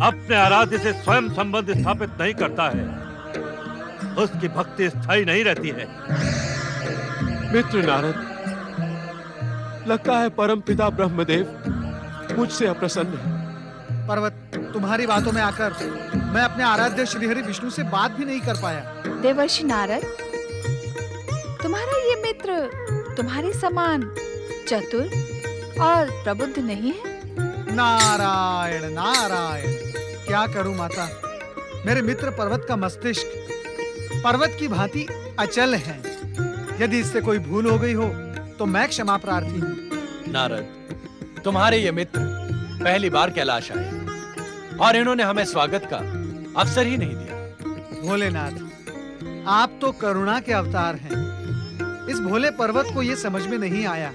अपने आराध्य से स्वयं संबंध स्थापित नहीं करता है, उसकी भक्ति स्थायी नहीं रहती है। मित्र नारद, लगता है परमपिता ब्रह्मदेव मुझसे अप्रसन्न है। पर्वत, तुम्हारी बातों में आकर मैं अपने आराध्य श्रीहरि विष्णु से बात भी नहीं कर पाया। देवर्षि नारद, तुम्हारा ये मित्र तुम्हारे समान चतुर और प्रबुद्ध नहीं है? नारायण नारायण, क्या करूं माता। मेरे मित्र पर्वत का मस्तिष्क पर्वत की भांति अचल है। यदि इससे कोई भूल हो गई हो तो मैं क्षमा प्रार्थी हूँ। नारद, तुम्हारे ये मित्र पहली बार कैलाश आए और इन्होंने हमें स्वागत का अवसर ही नहीं दिया। भोलेनाथ, आप तो करुणा के अवतार हैं। इस भोले पर्वत को ये समझ में नहीं आया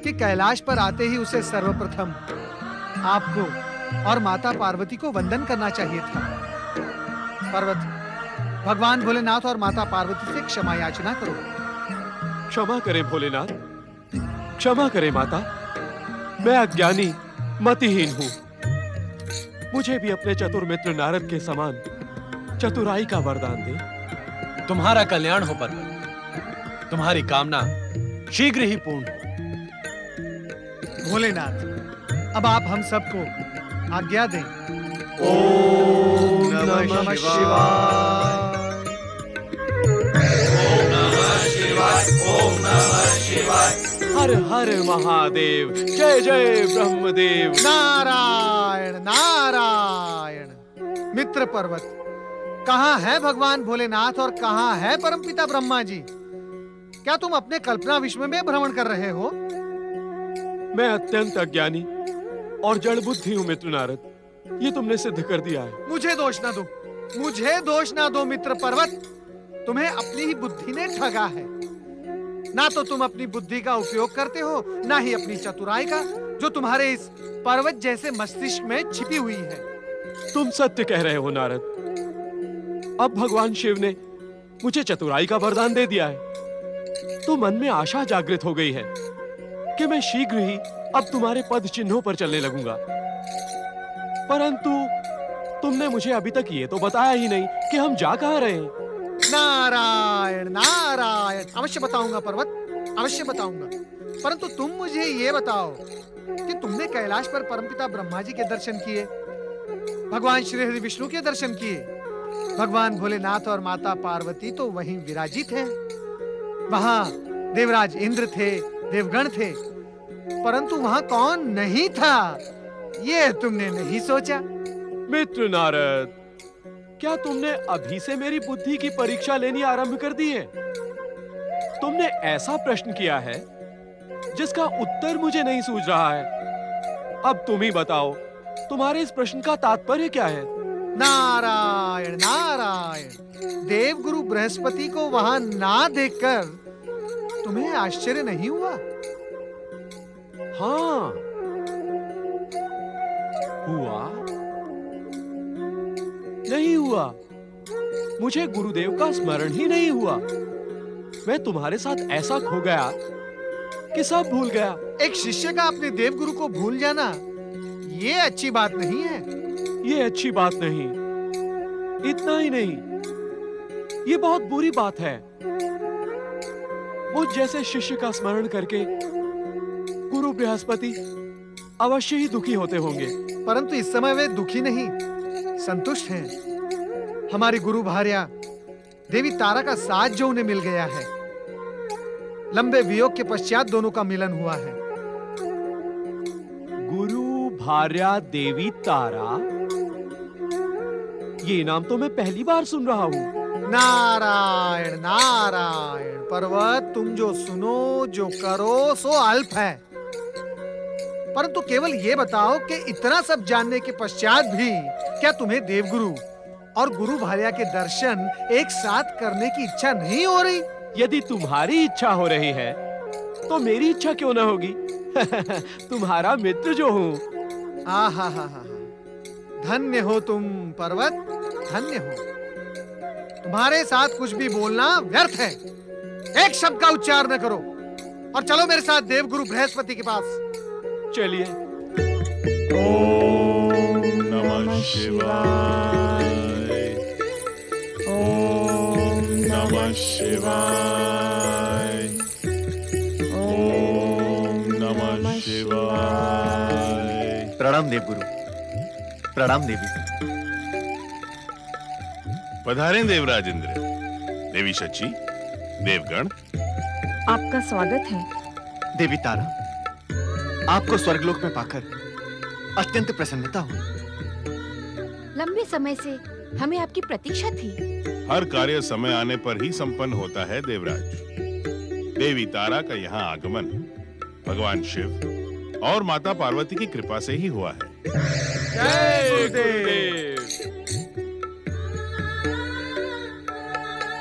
कि कैलाश पर आते ही उसे सर्वप्रथम आपको और माता पार्वती को वंदन करना चाहिए था। पर्वत, भगवान भोलेनाथ और माता पार्वती से क्षमा याचना करो। क्षमा करें भोलेनाथ, क्षमा करें माता। मैं अज्ञानी मतिहीन हूँ। मुझे भी अपने चतुर मित्र नारद के समान चतुराई का वरदान दे। तुम्हारा कल्याण हो पर्वत, तुम्हारी कामना शीघ्र ही पूर्ण हो। भोलेनाथ, अब आप हम सबको आज्ञा दें। ओम नमः शिवाय। ओम नमः शिवाय। ओम नमः शिवाय। हर हर महादेव, जय जय ब्रह्मदेव। नारायण नारायण। मित्र पर्वत, कहाँ है भगवान भोलेनाथ और कहाँ है परमपिता ब्रह्मा जी? क्या तुम अपने कल्पना विश्व में भ्रमण कर रहे हो? मैं अत्यंत अज्ञानी और जड़ बुद्धि हूँ मित्र नारद, ये तुमने सिद्ध कर दिया है। मुझे दोष ना दो, मुझे दोष ना दो मित्र पर्वत। तुम्हें अपनी ही बुद्धि ने ठगा है। ना तो तुम अपनी बुद्धि का उपयोग करते हो, ना ही अपनी चतुराई का, जो तुम्हारे इस पर्वत जैसे मस्तिष्क में छिपी हुई है। तुम सत्य कह रहे हो नारद। अब भगवान शिव ने मुझे चतुराई का वरदान दे दिया है, तो मन में आशा जागृत हो गई है कि मैं शीघ्र ही अब तुम्हारे पद चिन्हों पर चलने लगूंगा। परंतु तुमने मुझे अभी तक ये तो बताया ही नहीं कि हम जा कहाँ रहे हैं। नारायण नारायण। अवश्य बताऊंगा पर्वत, अवश्य बताऊंगा। परंतु तुम मुझे ये बताओ कि तुमने कैलाश पर परमपिता ब्रह्मा जी के दर्शन किए, भगवान श्री हरि विष्णु के दर्शन किए, भगवान भोलेनाथ और माता पार्वती तो वहीं विराजित हैं। वहां देवराज इंद्र थे, देवगण थे, परंतु वहां कौन नहीं था, ये तुमने नहीं सोचा। मित्र नारद, क्या तुमने अभी से मेरी बुद्धि की परीक्षा लेनी आरंभ कर दी है? तुमने ऐसा प्रश्न किया है जिसका उत्तर मुझे नहीं सूझ रहा है। अब तुम ही बताओ, तुम्हारे इस प्रश्न का तात्पर्य क्या है? नारायण नारायण। देवगुरु बृहस्पति को वहां ना देखकर तुम्हें आश्चर्य नहीं हुआ? हाँ, हुआ नहीं हुआ। मुझे गुरुदेव का स्मरण ही नहीं हुआ। मैं तुम्हारे साथ ऐसा खो गया कि सब भूल गया। एक शिष्य का अपने देवगुरु को भूल जाना, ये अच्छी बात नहीं है। ये अच्छी बात नहीं, इतना ही नहीं, ये बहुत बुरी बात है। मुझ जैसे शिष्य का स्मरण करके गुरु बृहस्पति अवश्य ही दुखी होते होंगे। परंतु इस समय वे दुखी नहीं, संतुष्ट हैं। हमारी गुरु भार्या देवी तारा का साथ जो उन्हें मिल गया है, लंबे वियोग के पश्चात दोनों का मिलन हुआ है। गुरु भार्या देवी तारा, ये नाम तो मैं पहली बार सुन रहा हूँ। नारायण नारायण। पर्वत, तुम जो सुनो, जो करो सो अल्प है, परंतु केवल ये बताओ कि इतना सब जानने के पश्चात भी क्या तुम्हें देवगुरु और गुरु भार्या के दर्शन एक साथ करने की इच्छा नहीं हो रही? यदि तुम्हारी इच्छा हो रही है तो मेरी इच्छा क्यों ना होगी? तुम्हारा मित्र जो हूँ। आहा हा हा, धन्य हो तुम पर्वत, धन्य हो। तुम्हारे साथ कुछ भी बोलना व्यर्थ है। एक शब्द का उच्चार न करो और चलो मेरे साथ देवगुरु बृहस्पति के पास। चलिए। ओम नमः शिवाय, ओम नमः शिवाय, ओम नमः शिवाय। प्रणाम देवगुरु, प्रणाम देवी। पधारें देवराजेंद्र, देवी शची, देवगण। आपका स्वागत है। देवी तारा, आपको स्वर्गलोक में पाकर अत्यंत प्रसन्नता हुई। लंबे समय से हमें आपकी प्रतीक्षा थी। हर कार्य समय आने पर ही संपन्न होता है देवराज। देवी तारा का यहाँ आगमन भगवान शिव और माता पार्वती की कृपा से ही हुआ है। जय गुरुदेव।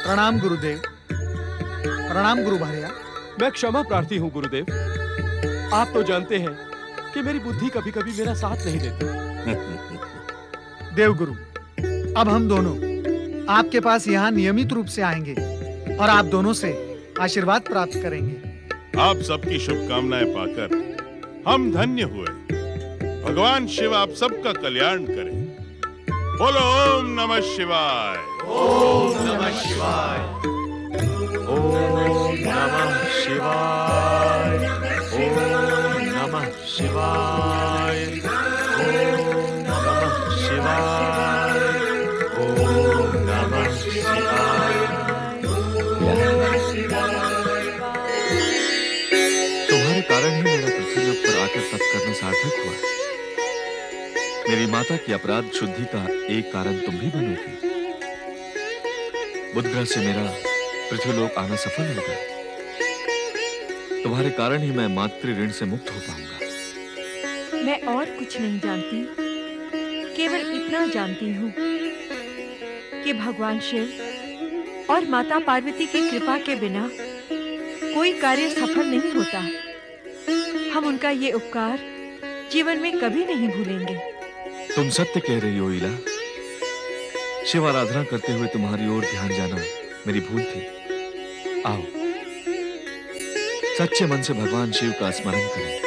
प्रणाम गुरुदेव। प्रणाम गुरु भार्या। मैं क्षमा प्रार्थी हूँ गुरुदेव। आप तो जानते हैं कि मेरी बुद्धि कभी कभी मेरा साथ नहीं देती। देवगुरु, अब हम दोनों आपके पास यहाँ नियमित रूप से आएंगे और आप दोनों से आशीर्वाद प्राप्त करेंगे। आप सबकी शुभकामनाएं पाकर हम धन्य हुए। भगवान शिव आप सबका कल्याण करें। बोलो ओम नमः शिवाय। ओम नमः शिवाय। ओम नमः शिवाय। ओम नमः शिवाय। ओम नमः शिवाय। ओम नमः शिवाय। तुम्हारे कारण ही मेरा पृथ्वी पर आकर तप करना सार्थक हुआ। मेरी माता की अपराध शुद्धि का एक कारण तुम भी बनोगी। बुधग्रह से मेरा पृथ्वीलोक आना सफल होगा। तुम्हारे कारण ही मैं मातृ ऋण से मुक्त हो पाऊंगा। मैं और कुछ नहीं जानती, केवल इतना जानती हूँ कि भगवान शिव और माता पार्वती की कृपा के बिना कोई कार्य सफल नहीं होता। हम उनका ये उपकार जीवन में कभी नहीं भूलेंगे। तुम सत्य कह रही हो इला। शिव आराधना करते हुए तुम्हारी ओर ध्यान जाना मेरी भूल थी। आओ सच्चे मन से भगवान शिव का स्मरण करें।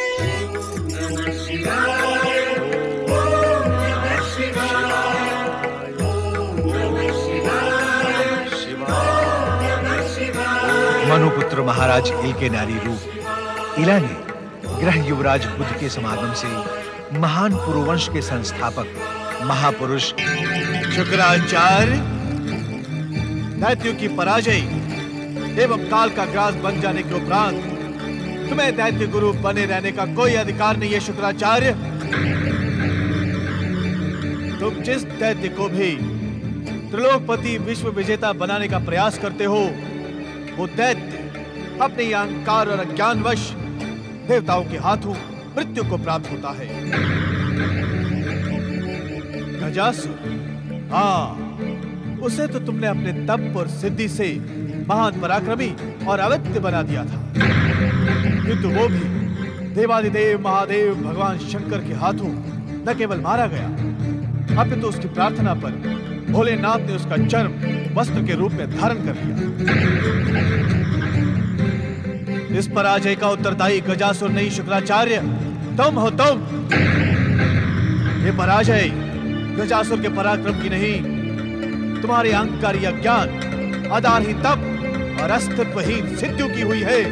मनुपुत्र महाराज इल के नारी रूप इला ने ग्रह युवराज बुध के समागम से महान पुरुवंश के संस्थापक महापुरुष शुक्राचार्य दैत्यों की पराजय एवं काल का ग्रास बन जाने के उपरांत तुम्हें दैत्य गुरु बने रहने का कोई अधिकार नहीं है। शुक्राचार्य, तुम जिस दैत्य को भी त्रिलोकपति विश्व विजेता बनाने का प्रयास करते हो, वो दैत्य अपने अहंकार और अज्ञानवश देवताओं के हाथों मृत्यु को प्राप्त होता है। गजासुर, हाँ, उसे तो तुमने अपने तप और सिद्धि से महान पराक्रमी और अवैध बना दिया था, किंतु वो भी देवादिदेव महादेव भगवान शंकर के हाथों न केवल मारा गया, अपितु उसकी प्रार्थना पर भोलेनाथ ने उसका चर्म वस्त्र के रूप में धारण कर लिया। इस पराजय का उत्तरदायी गजासुर नहीं शुक्राचार्य, तुम हो तुम। ये पराजय गजासुर के पराक्रम की नहीं, तुम्हारे अहंकारी अज्ञान, आधारहीन तप और अस्तित्वहीन सिद्धियों की हुई है।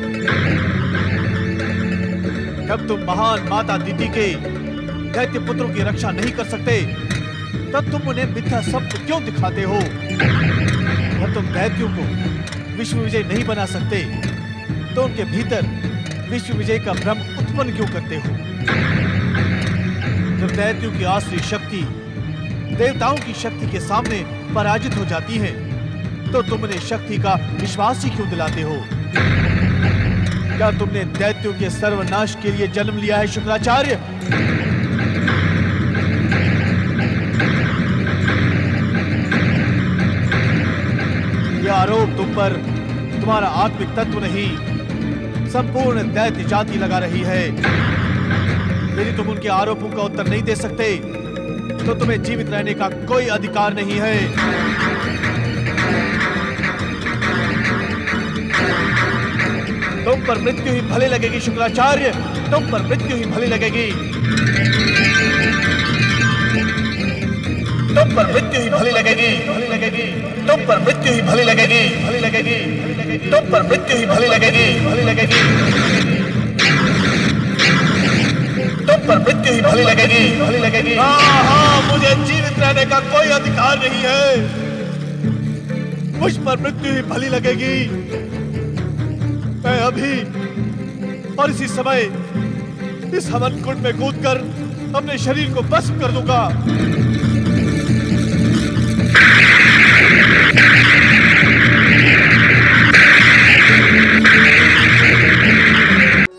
जब तुम महान माता दीदी के दैत्य पुत्रों की रक्षा नहीं कर सकते, तब तुम उन्हें मिथ्या सत्य क्यों दिखाते हो? और तुम दैत्यों को विश्व विजय नहीं बना सकते, तो उनके भीतर विश्व विजय का भ्रम उत्पन्न क्यों करते हो? जब दैत्यों की आसुरी शक्ति देवताओं की शक्ति के सामने पराजित हो जाती है, तो तुम उन्हें शक्ति का विश्वास ही क्यों दिलाते हो? क्या तुमने दैत्यों के सर्वनाश के लिए जन्म लिया है शुक्राचार्य? यह आरोप तुम पर तुम्हारा आत्मिक तत्व नहीं, संपूर्ण दैत्य जाति लगा रही है। यदि तुम उनके आरोपों का उत्तर नहीं दे सकते तो तुम्हें जीवित रहने का कोई अधिकार नहीं है। तुम पर मृत्यु ही भले लगेगी शुक्राचार्य, तुम पर मृत्यु ही भली लगेगी। तुम पर मृत्यु ही भली लगेगी, भली लगेगी। तुम पर मृत्यु ही भली लगेगी, भली लगेगी। तुम पर मृत्यु ही भली लगेगी, भली लगेगी। तुम पर मृत्यु ही भली लगेगी, भली लगेगी। हाँ, मुझे जीवित रहने का कोई अधिकार नहीं है। मुझ पर मृत्यु ही भली लगेगी। मैं अभी और इसी समय इस हवन कुंड में कूदकर अपने शरीर को भस्म कर दूंगा।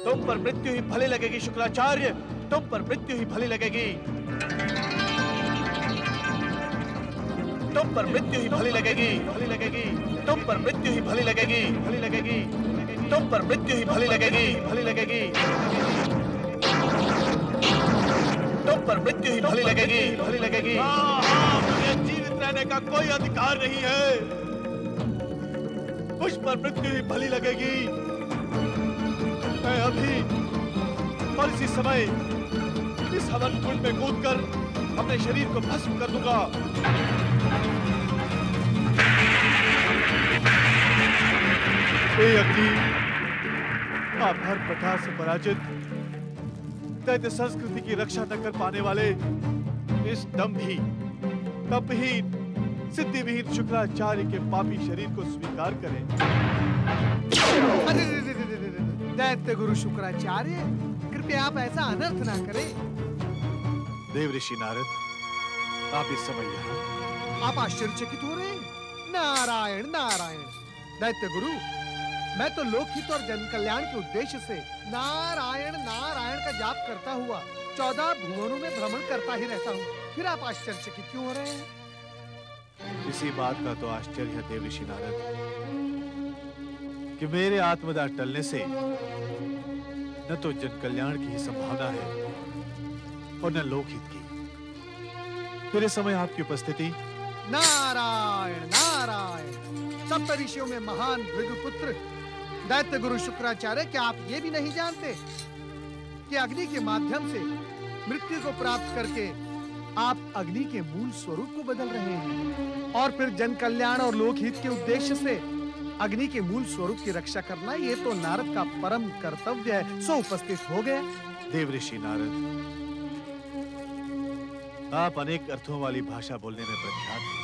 तुम पर मृत्यु ही भली लगेगी शुक्राचार्य, तुम पर मृत्यु ही भली लगेगी। तुम पर मृत्यु ही भली लगेगी, भली लगेगी। तुम पर मृत्यु ही भली लगेगी, भली लगेगी। तुम पर मृत्यु ही भली लगेगी, भली लगेगी। तुम पर मृत्यु ही भली लगेगी, भली लगेगी। मुझे जीवित रहने का कोई अधिकार नहीं है। मुझ पर मृत्यु ही भली लगेगी। मैं अभी और इसी समय इस हवन कुंड में कूदकर अपने शरीर को भस्म कर दूंगा। अग्नि, आप हर प्रकार से पराजित दैत्य संस्कृति की रक्षा न कर पाने वाले इस दम्भी, तपहीन, सिद्धिविहीन शुक्राचार्य के पापी शरीर को स्वीकार करें। दैत्य गुरु शुक्राचार्य, कृपया आप ऐसा अनर्थ ना करें। देव ऋषि नारद, आप इस समय यहाँ। आप आश्चर्यचकित हो रहे हैं? नारायण नारायण। दैत्य गुरु, मैं तो लोकहित और जन कल्याण के उद्देश्य से नारायण नारायण का जाप करता हुआ 14 भुवनों में भ्रमण करता ही रहता हूँ। फिर आप आश्चर्यचकित क्यों हो रहे हैं? इसी बात का तो आश्चर्य है देव ऋषि नारद कि मेरे आत्मदाह टलने से न तो जन कल्याण की ही संभावना है और न लोकहित की। फिर इस समय आपकी उपस्थिति। नारायण नारायण। सप्त ऋषियों में महान भृगुपुत्र दैत्य गुरु शुक्राचार्य, क्या आप ये भी नहीं जानते कि अग्नि के माध्यम से मृत्यु को प्राप्त करके आप अग्नि के मूल स्वरूप को बदल रहे हैं और फिर जन कल्याण और लोकहित के उद्देश्य से अग्नि के मूल स्वरूप की रक्षा करना, ये तो नारद का परम कर्तव्य है। सो उपस्थित हो गया। देव ऋषि नारद, आप अनेक अर्थों वाली भाषा बोलने में प्रख्यात हैं,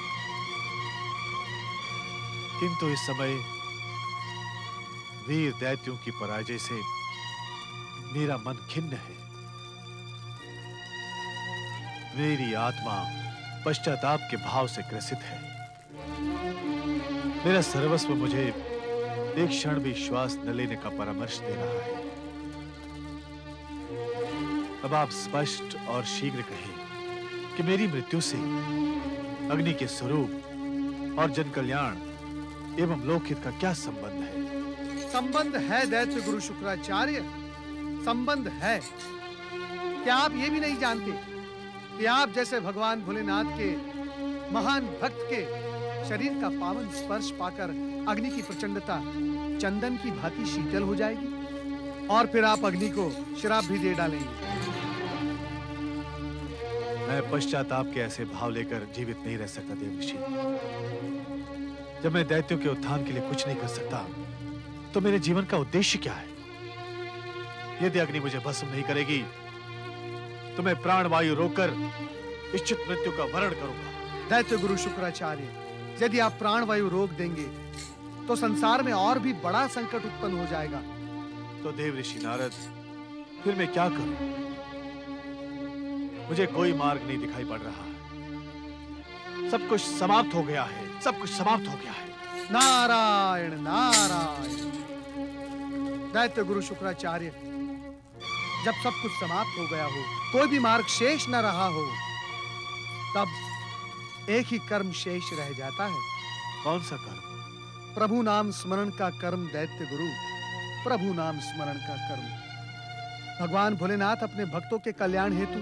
किंतु इस समय वीर दैत्यों की पराजय से मेरा मन खिन्न है। मेरी आत्मा पश्चाताप के भाव से ग्रसित है। मेरा सर्वस्व मुझे एक क्षण भी श्वास न लेने का परामर्श दे रहा है। अब आप स्पष्ट और शीघ्र कहें कि मेरी मृत्यु से अग्नि के स्वरूप और जन कल्याण एवं लोकहित का क्या संबंध है? संबंध है दैत्य गुरु शुक्राचार्य, संबंध है। क्या आप ये भी नहीं जानते कि आप जैसे भगवान भोलेनाथ के महान भक्त के शरीर का पावन स्पर्श पाकर अग्नि की प्रचंडता चंदन की भांति शीतल हो जाएगी और फिर आप अग्नि को श्राप भी दे डालेंगे। मैं पश्चाताप के ऐसे भाव लेकर जीवित नहीं रह सकता देव ऋषि। जब मैं दैत्यों के उत्थान के लिए कुछ नहीं कर सकता तो मेरे जीवन का उद्देश्य क्या है? यदि अग्नि मुझे भस्म नहीं करेगी तो मैं प्राण वायु रोककर इच्छित मृत्यु का वरण करूंगा। दैत्य गुरु शुक्राचार्य, यदि आप प्राण वायु रोक देंगे तो संसार में और भी बड़ा संकट उत्पन्न हो जाएगा। तो देव ऋषि नारद, फिर मैं क्या करूं? मुझे कोई मार्ग नहीं दिखाई पड़ रहा। सब कुछ समाप्त हो गया है, सब कुछ समाप्त हो गया है। नारायण नारायण। दैत्य गुरु शुक्राचार्य, जब सब कुछ समाप्त हो गया हो, कोई भी मार्ग शेष न रहा हो, तब एक ही कर्म शेष रह जाता है। कौन सा कर्म? प्रभु नाम स्मरण का कर्म दैत्य गुरु। प्रभु नाम स्मरण का कर्म। भगवान भोलेनाथ अपने भक्तों के कल्याण हेतु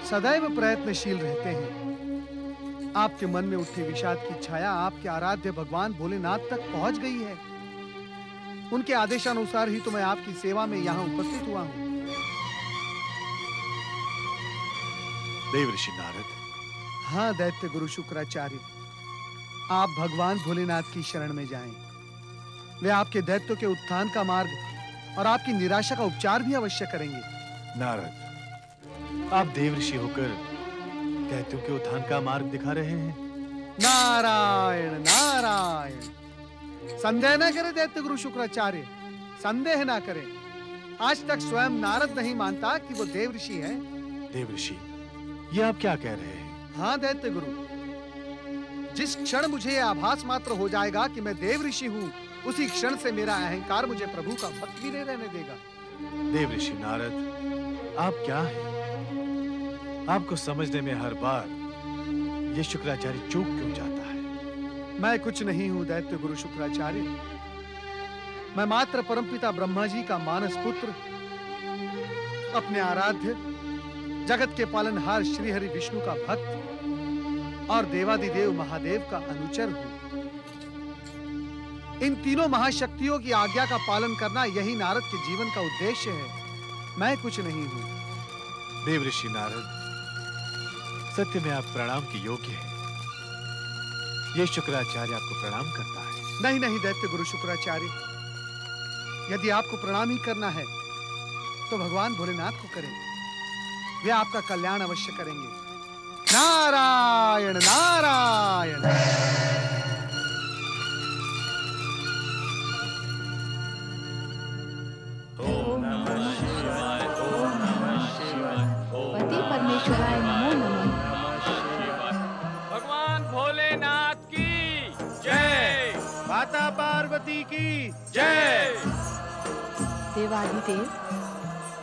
सदैव प्रयत्नशील रहते हैं। आपके मन में उठी विषाद की छाया आपके आराध्य भगवान भोलेनाथ तक पहुंच गई है। उनके आदेशानुसार ही तो मैं आपकी सेवा में यहाँ उपस्थित हुआ हूँ। देवऋषि नारद। हाँ दैत्य गुरु शुक्राचार्य, आप भगवान भोलेनाथ की शरण में जाएं। वे आपके दैत्यों के उत्थान का मार्ग और आपकी निराशा का उपचार भी अवश्य करेंगे। नारद, आप देवऋषि होकर दैत्यों के उत्थान का मार्ग दिखा रहे हैं। नारायण नारायण। संदेह न करें दैत्य गुरु शुक्राचार्य, संदेह ना करें। आज तक स्वयं नारद नहीं मानता कि वो देवऋषि है। देवऋषि, ये आप क्या कह रहे हैं? हाँ दैत्य गुरु, जिस क्षण मुझे यह आभास मात्र हो जाएगा कि मैं देवऋषि हूँ, उसी क्षण से मेरा अहंकार मुझे प्रभु का भक्त भी नहीं रहने देगा। देवऋषि नारद, आप क्या हैं? आपको समझने में हर बार ये शुक्राचार्य चूक क्यों जाता है? मैं कुछ नहीं हूँ दैत्य गुरु शुक्राचार्य। मैं मात्र परमपिता ब्रह्मा जी का मानस पुत्र, अपने आराध्य जगत के पालनहार श्री हरि विष्णु का भक्त और देवादिदेव महादेव का अनुचर हूँ। इन तीनों महाशक्तियों की आज्ञा का पालन करना यही नारद के जीवन का उद्देश्य है। मैं कुछ नहीं हूँ। देवऋषि नारद, सत्य में आप प्रणाम के योग्य हैं। ये शुक्राचार्य आपको प्रणाम करता है। नहीं नहीं दैत्य गुरु शुक्राचार्य, यदि आपको प्रणाम ही करना है तो भगवान भोलेनाथ को करें। वे आपका कल्याण अवश्य करेंगे। नारायण नारायण। ओम नमः शिवाय, ओम नमः शिवाय, पति परमेश्वराय नमो नमः। भगवान भोलेनाथ की जय, माता पार्वती की जय। देवादिदेव,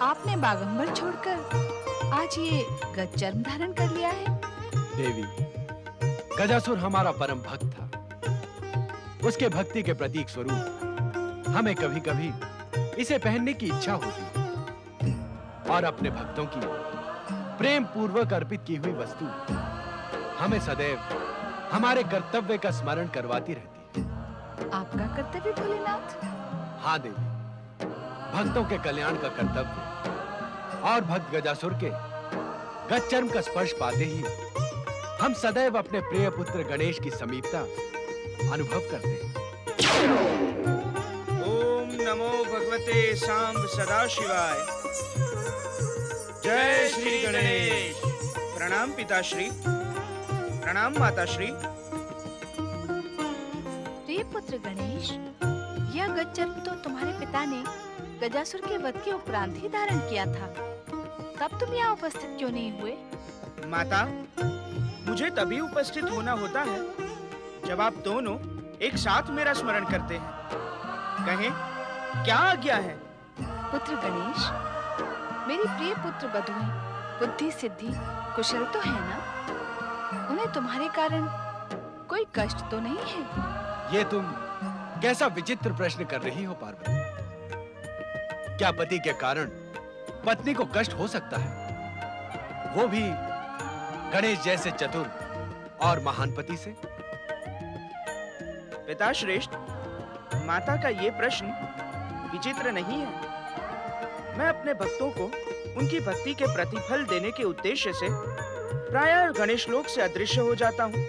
आपने बागंबर छोड़कर आज ये गजचर्म धारण कर लिया है। देवी, गजासुर हमारा परम भक्त था। उसके भक्ति के प्रतीक स्वरूप हमें कभी-कभी इसे पहनने की इच्छा होती है और अपने भक्तों की प्रेम पूर्वक अर्पित की हुई वस्तु हमें सदैव हमारे कर्तव्य का स्मरण करवाती रहती है। आपका कर्तव्य भोलेनाथ? हाँ देवी, भक्तों के कल्याण का कर्तव्य और भक्त गजासुर के गजचर्म का स्पर्श पाते ही हम सदैव अपने प्रिय पुत्र गणेश की समीपता अनुभव करते हैं। ओम नमो भगवते सांब सदाशिवाय। जय श्री गणेश। प्रणाम पिताश्री, प्रणाम माताश्री। प्रिय पुत्र गणेश, यह गजचर्म तो तुम्हारे पिता ने गजासुर के वध के उपरांत ही धारण किया था। तब तुम यहाँ उपस्थित क्यों नहीं हुए? माता, मुझे तभी उपस्थित होना होता है जब आप दोनों एक साथ मेरा स्मरण करते हैं। कहें, क्या आज्ञा है? पुत्र गणेश, मेरी प्रिय पुत्र बधुएं बुद्धि सिद्धि कुशल तो है ना? उन्हें तुम्हारे कारण कोई कष्ट तो नहीं है? ये तुम कैसा विचित्र प्रश्न कर रही हो पार्वती? क्या पति के कारण पत्नी को कष्ट हो सकता है? वो भी गणेश जैसे चतुर और महान पति से? पिता श्रेष्ठ, माता का ये प्रश्न विचित्र नहीं है। मैं अपने भक्तों को उनकी भक्ति के प्रतिफल देने के उद्देश्य से प्रायः गणेश लोक से अदृश्य हो जाता हूँ।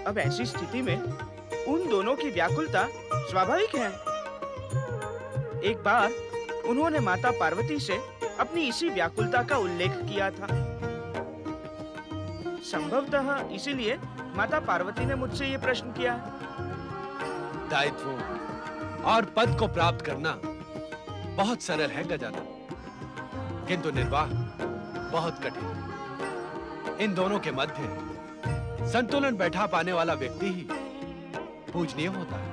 अब ऐसी स्थिति में उन दोनों की व्याकुलता स्वाभाविक है। एक बार उन्होंने माता पार्वती से अपनी इसी व्याकुलता का उल्लेख किया था। संभवतः इसीलिए माता पार्वती ने मुझसे ये प्रश्न किया है। दायित्व और पद को प्राप्त करना बहुत सरल है गजानन, किंतु निर्वाह बहुत कठिन। इन दोनों के मध्य संतुलन बैठा पाने वाला व्यक्ति ही पूजनीय होता है।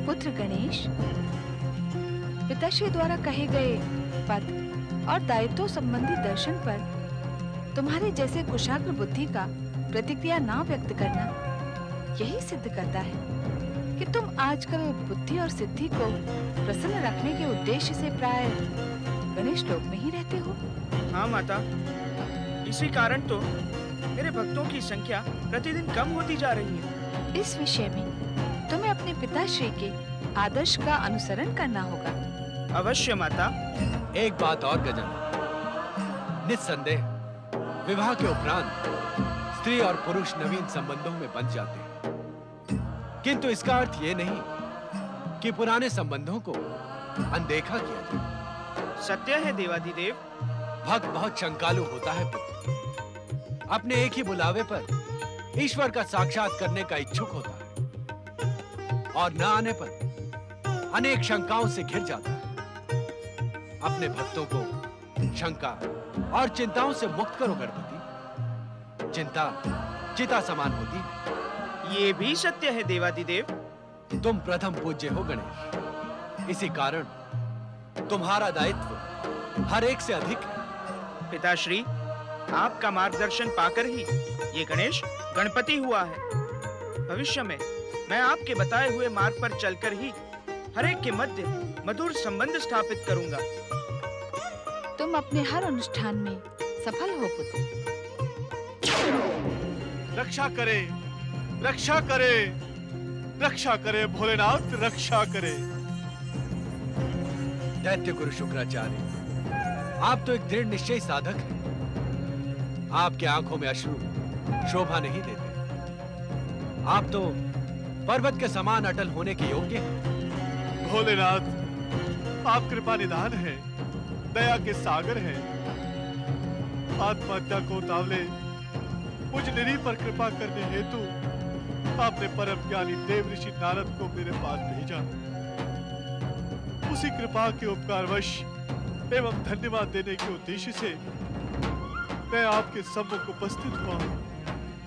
पुत्र गणेश, पिताश्री द्वारा कहे गए पद और दायित्व संबंधी दर्शन पर तुम्हारे जैसे कुशाग्र बुद्धि का प्रतिक्रिया ना व्यक्त करना यही सिद्ध करता है कि तुम आजकल बुद्धि और सिद्धि को प्रसन्न रखने के उद्देश्य से प्राय गणेश लोक में ही रहते हो। हाँ माता, इसी कारण तो मेरे भक्तों की संख्या प्रतिदिन कम होती जा रही है। इस विषय में तुम्हें अपने पिताश्री के आदर्श का अनुसरण करना होगा। अवश्य माता। एक बात और गजन, निस्संदेह विवाह के उपरांत स्त्री और पुरुष नवीन संबंधों में बंध जाते हैं, किंतु इसका अर्थ ये नहीं कि पुराने संबंधों को अनदेखा किया जाए। सत्य है देवाधिदेव। भक्त बहुत शंकालु होता है पुत्र, अपने एक ही बुलावे पर ईश्वर का साक्षात करने का इच्छुक होता है और न आने पर अनेक शंकाओं से घिर जाता है। अपने भक्तों को शंका और चिंताओं से मुक्त करो गणपति। चिंता चिता समान होती है। ये भी सत्य है देवाधिदेव। तुम प्रथम पूज्य हो गणेश, इसी कारण तुम्हारा दायित्व हर एक से अधिक है। पिताश्री, आपका मार्गदर्शन पाकर ही ये गणेश गणपति हुआ है। भविष्य में मैं आपके बताए हुए मार्ग पर चलकर ही हर एक के मध्य मधुर संबंध स्थापित करूंगा। तुम अपने हर अनुष्ठान में सफल हो पुत्र। रक्षा करे, रक्षा करे, रक्षा करे भोलेनाथ, रक्षा करे। दैत्य गुरु शुक्राचार्य, आप तो एक दृढ़ निश्चयी साधक हैं। आपके आंखों में अश्रु शोभा नहीं देते। आप तो पर्वत के समान अटल होने के योग्य हैं। भोलेनाथ, आप कृपा निधान हैं, दया के सागर हैं। आत्महत्या को तावले मुझ निरी पर कृपा करने हेतु आपने परम ज्ञानी देव ऋषि नारद को मेरे पास भेजा। उसी कृपा के उपकारवश एवं धन्यवाद देने के उद्देश्य से मैं आपके सम्मुख उपस्थित हुआ हूँ।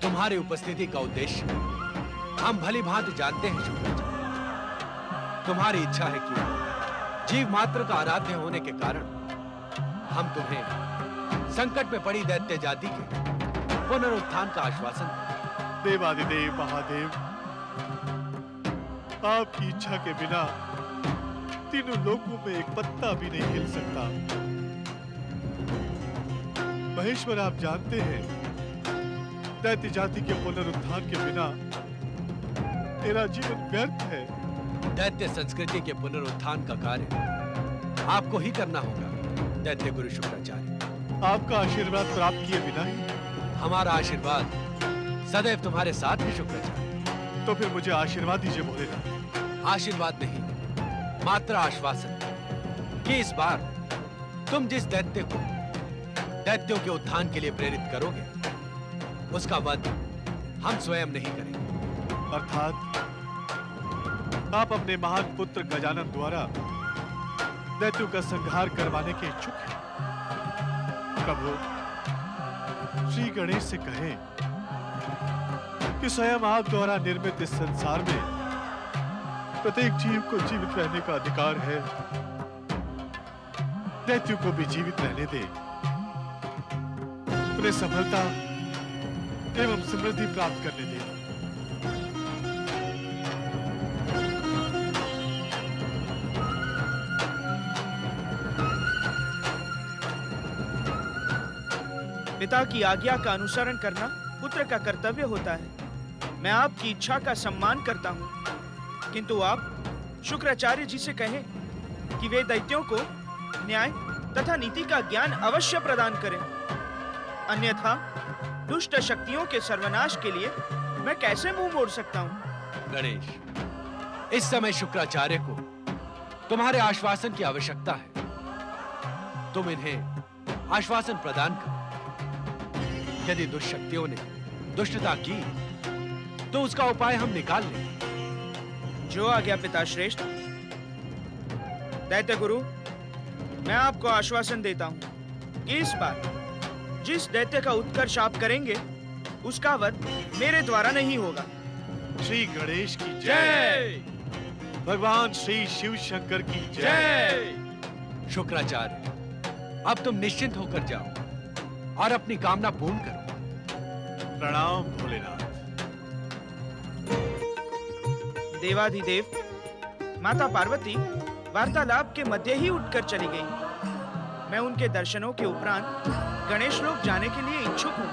तुम्हारी उपस्थिति का उद्देश्य हम भली भांति जानते हैं शुक्राचार्य। तुम्हारी इच्छा है कि जीव मात्र का आराध्य होने के कारण हम तुम्हें संकट में पड़ी दैत्य जाति के पुनरुत्थान का आश्वासन दें। देवादिदेव महादेव, आपकी इच्छा के बिना तीनों लोकों में एक पत्ता भी नहीं हिल सकता। महेश्वर, आप जानते हैं दैत्य जाति के पुनरुत्थान के बिना मेरा जीवन व्यर्थ है। दैत्य संस्कृति के पुनरुत्थान का कार्य आपको ही करना होगा दैत्य गुरु शुक्राचार्य। आपका आशीर्वाद प्राप्त किए बिना ही। हमारा आशीर्वाद सदैव तुम्हारे साथ है शुक्राचार्य। तो फिर मुझे आशीर्वाद दीजिए भोलेनाथ। आशीर्वाद नहीं, मात्र आश्वासन कि इस बार तुम जिस दैत्य को दैत्यों के उत्थान के लिए प्रेरित करोगे, उसका वध हम स्वयं नहीं करेंगे। अर्थात आप अपने महान पुत्र गजानन द्वारा दैत्यों का संहार करवाने के इच्छुक हैं। प्रभु, श्री गणेश से कहें कि स्वयं आप द्वारा निर्मित इस संसार में प्रत्येक जीव को जीवित रहने का अधिकार है। दैत्यों को भी जीवित रहने दे, उन्हें सफलता एवं समृद्धि प्राप्त करने दे। पिता की आज्ञा का अनुसरण करना पुत्र का कर्तव्य होता है। मैं आपकी इच्छा का सम्मान करता हूँ, किंतु आप शुक्राचार्य जी से कहें कि वे दैत्यों को न्याय तथा नीति का ज्ञान अवश्य प्रदान करें। अन्यथा दुष्ट शक्तियों के सर्वनाश के लिए मैं कैसे मुंह मोड़ सकता हूँ? गणेश, इस समय शुक्राचार्य को तुम्हारे आश्वासन की आवश्यकता है। तुम इन्हें आश्वासन प्रदान करो। यदि दुष्ट शक्तियों ने दुष्टता की तो उसका उपाय हम निकाल लेंगे। जो आ गया पिता श्रेष्ठ। दैत्य गुरु, मैं आपको आश्वासन देता हूं कि इस बार जिस दैत्य का उत्कर्ष आप करेंगे उसका वध मेरे द्वारा नहीं होगा। श्री गणेश की जय। भगवान श्री शिव शंकर की जय। शुक्राचार्य, अब तुम निश्चिंत होकर जाओ और अपनी कामना पूर्ण करो। प्रणाम भोलेनाथ। देवाधिदेव, माता पार्वती वार्तालाप के मध्य ही उठकर चली गई। मैं उनके दर्शनों के उपरांत गणेश लोक जाने के लिए इच्छुक हूँ।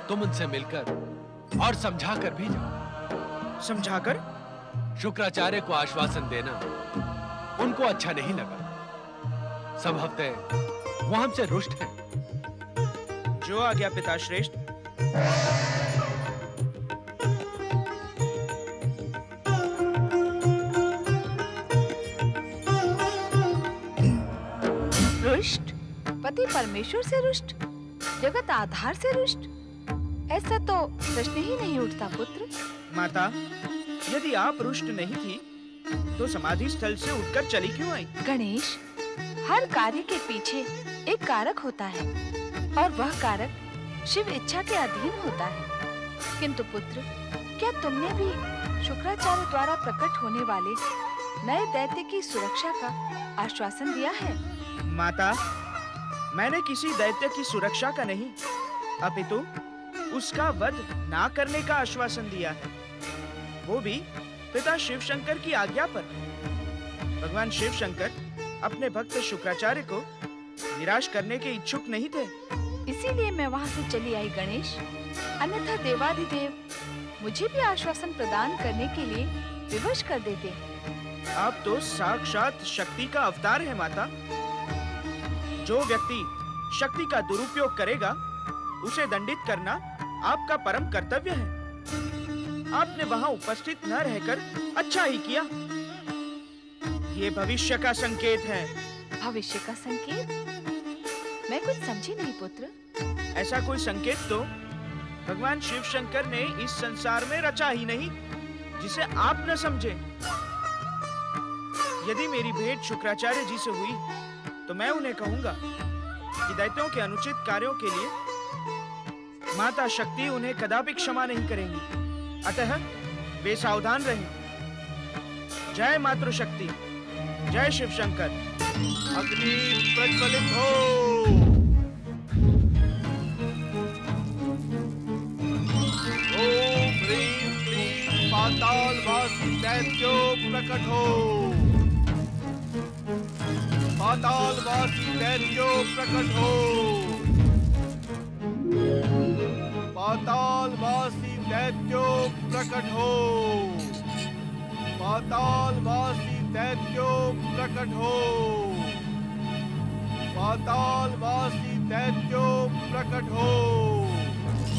तुम उनसे मिलकर और समझाकर भी जाओ। समझाकर? शुक्राचार्य को आश्वासन देना उनको अच्छा नहीं लगा। संभवतः वो हमसे रुष्ट हैं। जो आज्ञा पिता श्रेष्ठ। रुष्ट? पति परमेश्वर से रुष्ट? जगत आधार से रुष्ट? ऐसा तो प्रश्न ही नहीं उठता पुत्र। माता, यदि आप रुष्ट नहीं थी तो समाधि स्थल से उठकर चली क्यों आई? गणेश, हर कार्य के पीछे एक कारक होता है और वह कारक शिव इच्छा के अधीन होता है। किंतु पुत्र, क्या तुमने भी शुक्राचार्य द्वारा प्रकट होने वाले नए दैत्य की सुरक्षा का आश्वासन दिया है? माता, मैंने किसी दैत्य की सुरक्षा का नहीं, अपितु उसका वध ना करने का आश्वासन दिया है, वो भी पिता शिव शंकर की आज्ञा पर। भगवान शिव शंकर अपने भक्त शुक्राचार्य को निराश करने के इच्छुक नहीं थे। इसीलिए मैं वहाँ से चली आई गणेश। अन्यथा देवाधिदेव मुझे भी आश्वासन प्रदान करने के लिए विवश कर देते। आप तो साक्षात शक्ति का अवतार है माता। जो व्यक्ति शक्ति का दुरुपयोग करेगा उसे दंडित करना आपका परम कर्तव्य है। आपने वहां उपस्थित न रहकर अच्छा ही किया। ये भविष्य का संकेत है। भविष्य का संकेत? मैं कुछ समझी नहीं पुत्र। ऐसा कोई संकेत तो भगवान शिव शंकर ने इस संसार में रचा ही नहीं जिसे आप न समझे। यदि मेरी भेंट शुक्राचार्य जी से हुई तो मैं उन्हें कहूंगा कि दैत्यों के अनुचित कार्यों के लिए माता शक्ति उन्हें कदापि क्षमा नहीं करेंगी। अतः वे सावधान रहें। जय मातृशक्ति, जय शिव शंकर। अग्नि प्रज्वलित हो। ओम ह्रीं क्लीं पातालवासी दैत्यो प्रकट हो। पातालवासी दैत्यो प्रकट हो। पातालवासी दैत्यो प्रकट हो। पातालवासी दैत्यो प्रकट हो। पातालवासी दैत्यो प्रकट हो।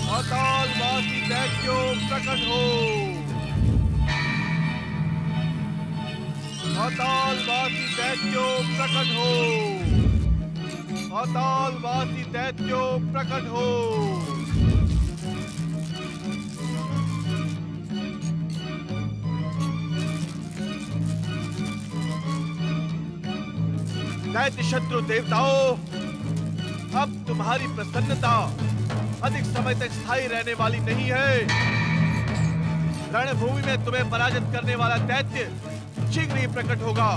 पातालवासी दैत्यो प्रकट हो। पातालवासी दैत्यो प्रकट हो। पातालवासी दैत्यो प्रकट हो। दैत्य शत्रु देवताओं, अब तुम्हारी प्रसन्नता अधिक समय तक स्थायी रहने वाली नहीं है। रणभूमि में तुम्हें पराजित करने वाला दैत्य शीघ्र ही प्रकट होगा।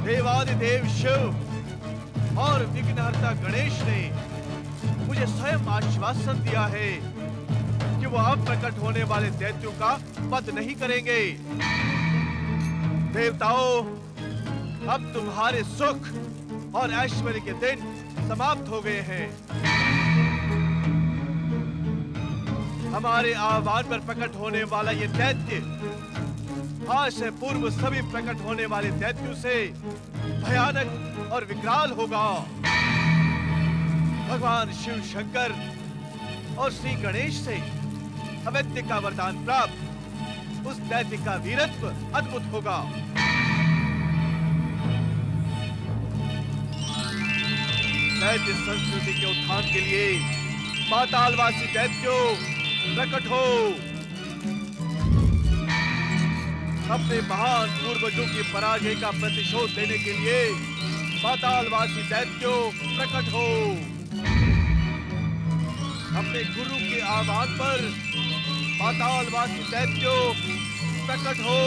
देवाधिदेव शिव और विघ्नहर्ता गणेश ने मुझे स्वयं आश्वासन दिया है कि वो अब प्रकट होने वाले दैत्यों का वध नहीं करेंगे। देवताओं, अब तुम्हारे सुख और ऐश्वर्य के दिन समाप्त हो गए हैं। हमारे आह्वान पर प्रकट होने वाला ये दैत्य आज से पूर्व सभी प्रकट होने वाले दैत्यों से भयानक और विकराल होगा। भगवान शिव शंकर और श्री गणेश से अवैध का वरदान प्राप्त उस दैत्य का वीरत्व अद्भुत होगा। दैत्य संस्कृति के उत्थान के लिए पातालवासी दैत्यों प्रकट हो। अपने महान पूर्वजों की पराजय का प्रतिशोध लेने के लिए पातालवासी दैत्यों प्रकट हो। अपने गुरु के आह्वान पर पातालवासी दैत्यों प्रकट हो।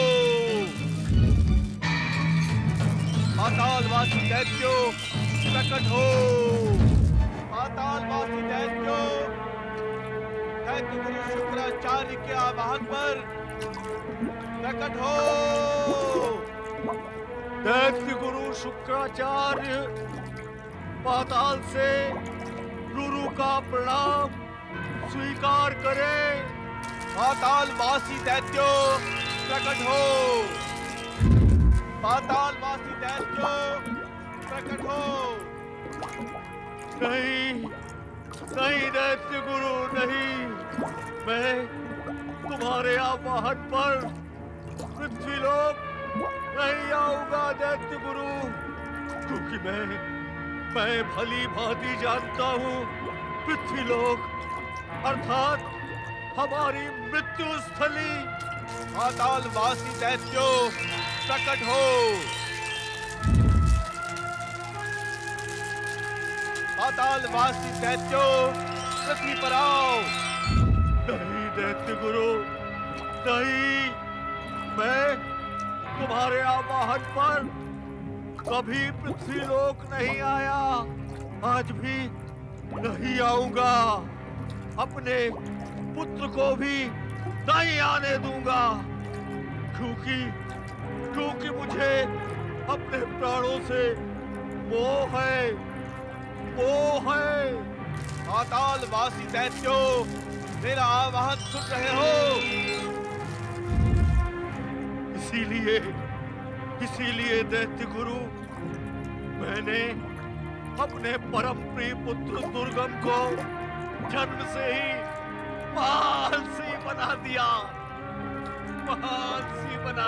पातालवासी दैत्यों प्रकट हो। पातालवासी दैत्यो, दैत्य गुरु शुक्राचार्य के आवाहन पर प्रकट हो। दैत्य गुरु शुक्राचार्य पाताल से रुरु का प्रणाम स्वीकार करें। पातालवासी दैत्यो प्रकट हो। पातालवासी दैत्यो प्रकट हो। नहीं नहीं दैत्य गुरु नहीं, मैं तुम्हारे आवाहन पर पृथ्वीलोक नहीं आऊंगा दैत्य गुरु, क्योंकि मैं भली भांति जानता हूँ पृथ्वीलोक अर्थात हमारी मृत्यु स्थली। पातालवासी दैत्यो प्रकट हो। पातालवासी दैत्यो पृथ्वी पर आओ। नहीं दैत्य गुरु नहीं, मैं तुम्हारे आवाहन पर कभी पृथ्वीलोक नहीं आया, आज भी नहीं आऊंगा। अपने पुत्र को भी नहीं आने दूंगा, क्योंकि मुझे अपने प्राणों से मोह है। पातालवासी दैत्यो मेरा आवाहन सुन रहे हो? इसीलिए दैत्य गुरु मैंने अपने परम प्रिय पुत्र दुर्गम को जन्म से ही महानसी बना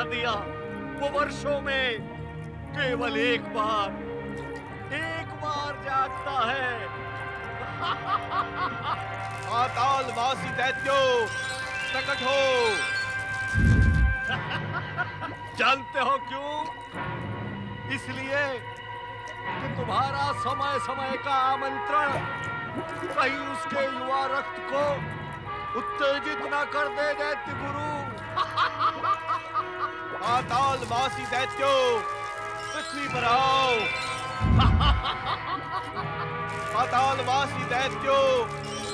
दिया। वो वर्षों में केवल एक बार जागता है। पातालवासी दैत्यो प्रकट हो। जानते हो क्यों? इसलिए कि तुम्हारा समय समय का आमंत्रण कहीं उसके युवा रक्त को उत्तेजित न कर दे दैत्य गुरु। पातालवासी दैत्यो पृथ्वी पर आओ। पातालवासी दैत्यो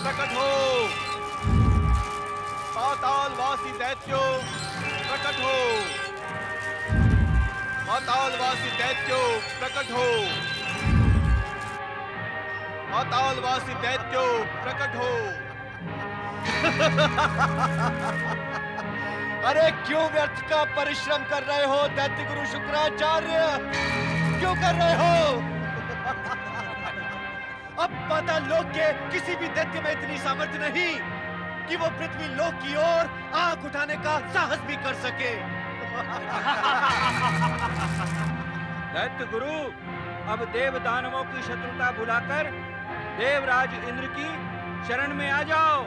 प्रकट हो। पातालवासी दैत्यो प्रकट हो। पातालवासी दैत्यो प्रकट हो। पातालवासी दैत्यो प्रकट हो। अरे क्यों व्यर्थ का परिश्रम कर रहे हो दैत्य गुरु शुक्राचार्य? क्यों कर रहे हो? अब पाताल लोक के किसी भी दैत्य में इतनी सामर्थ्य नहीं कि वो पृथ्वी लोक की ओर आंख उठाने का साहस भी कर सके। दैत्य गुरु, अब देव दानवों की शत्रुता भुलाकर देवराज इंद्र की शरण में आ जाओ।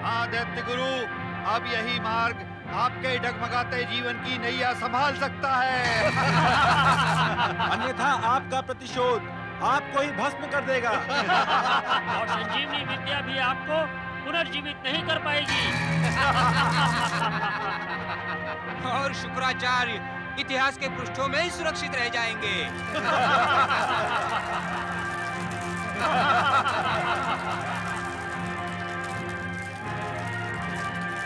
हाँ दैत्य गुरु, अब यही मार्ग आपके डगमगाते जीवन की नैया संभाल सकता है। अन्यथा आपका प्रतिशोध आपको ही भस्म कर देगा। और संजीवनी विद्या भी आपको पुनर्जीवित नहीं कर पाएगी। और शुक्राचार्य इतिहास के पृष्ठों में ही सुरक्षित रह जाएंगे।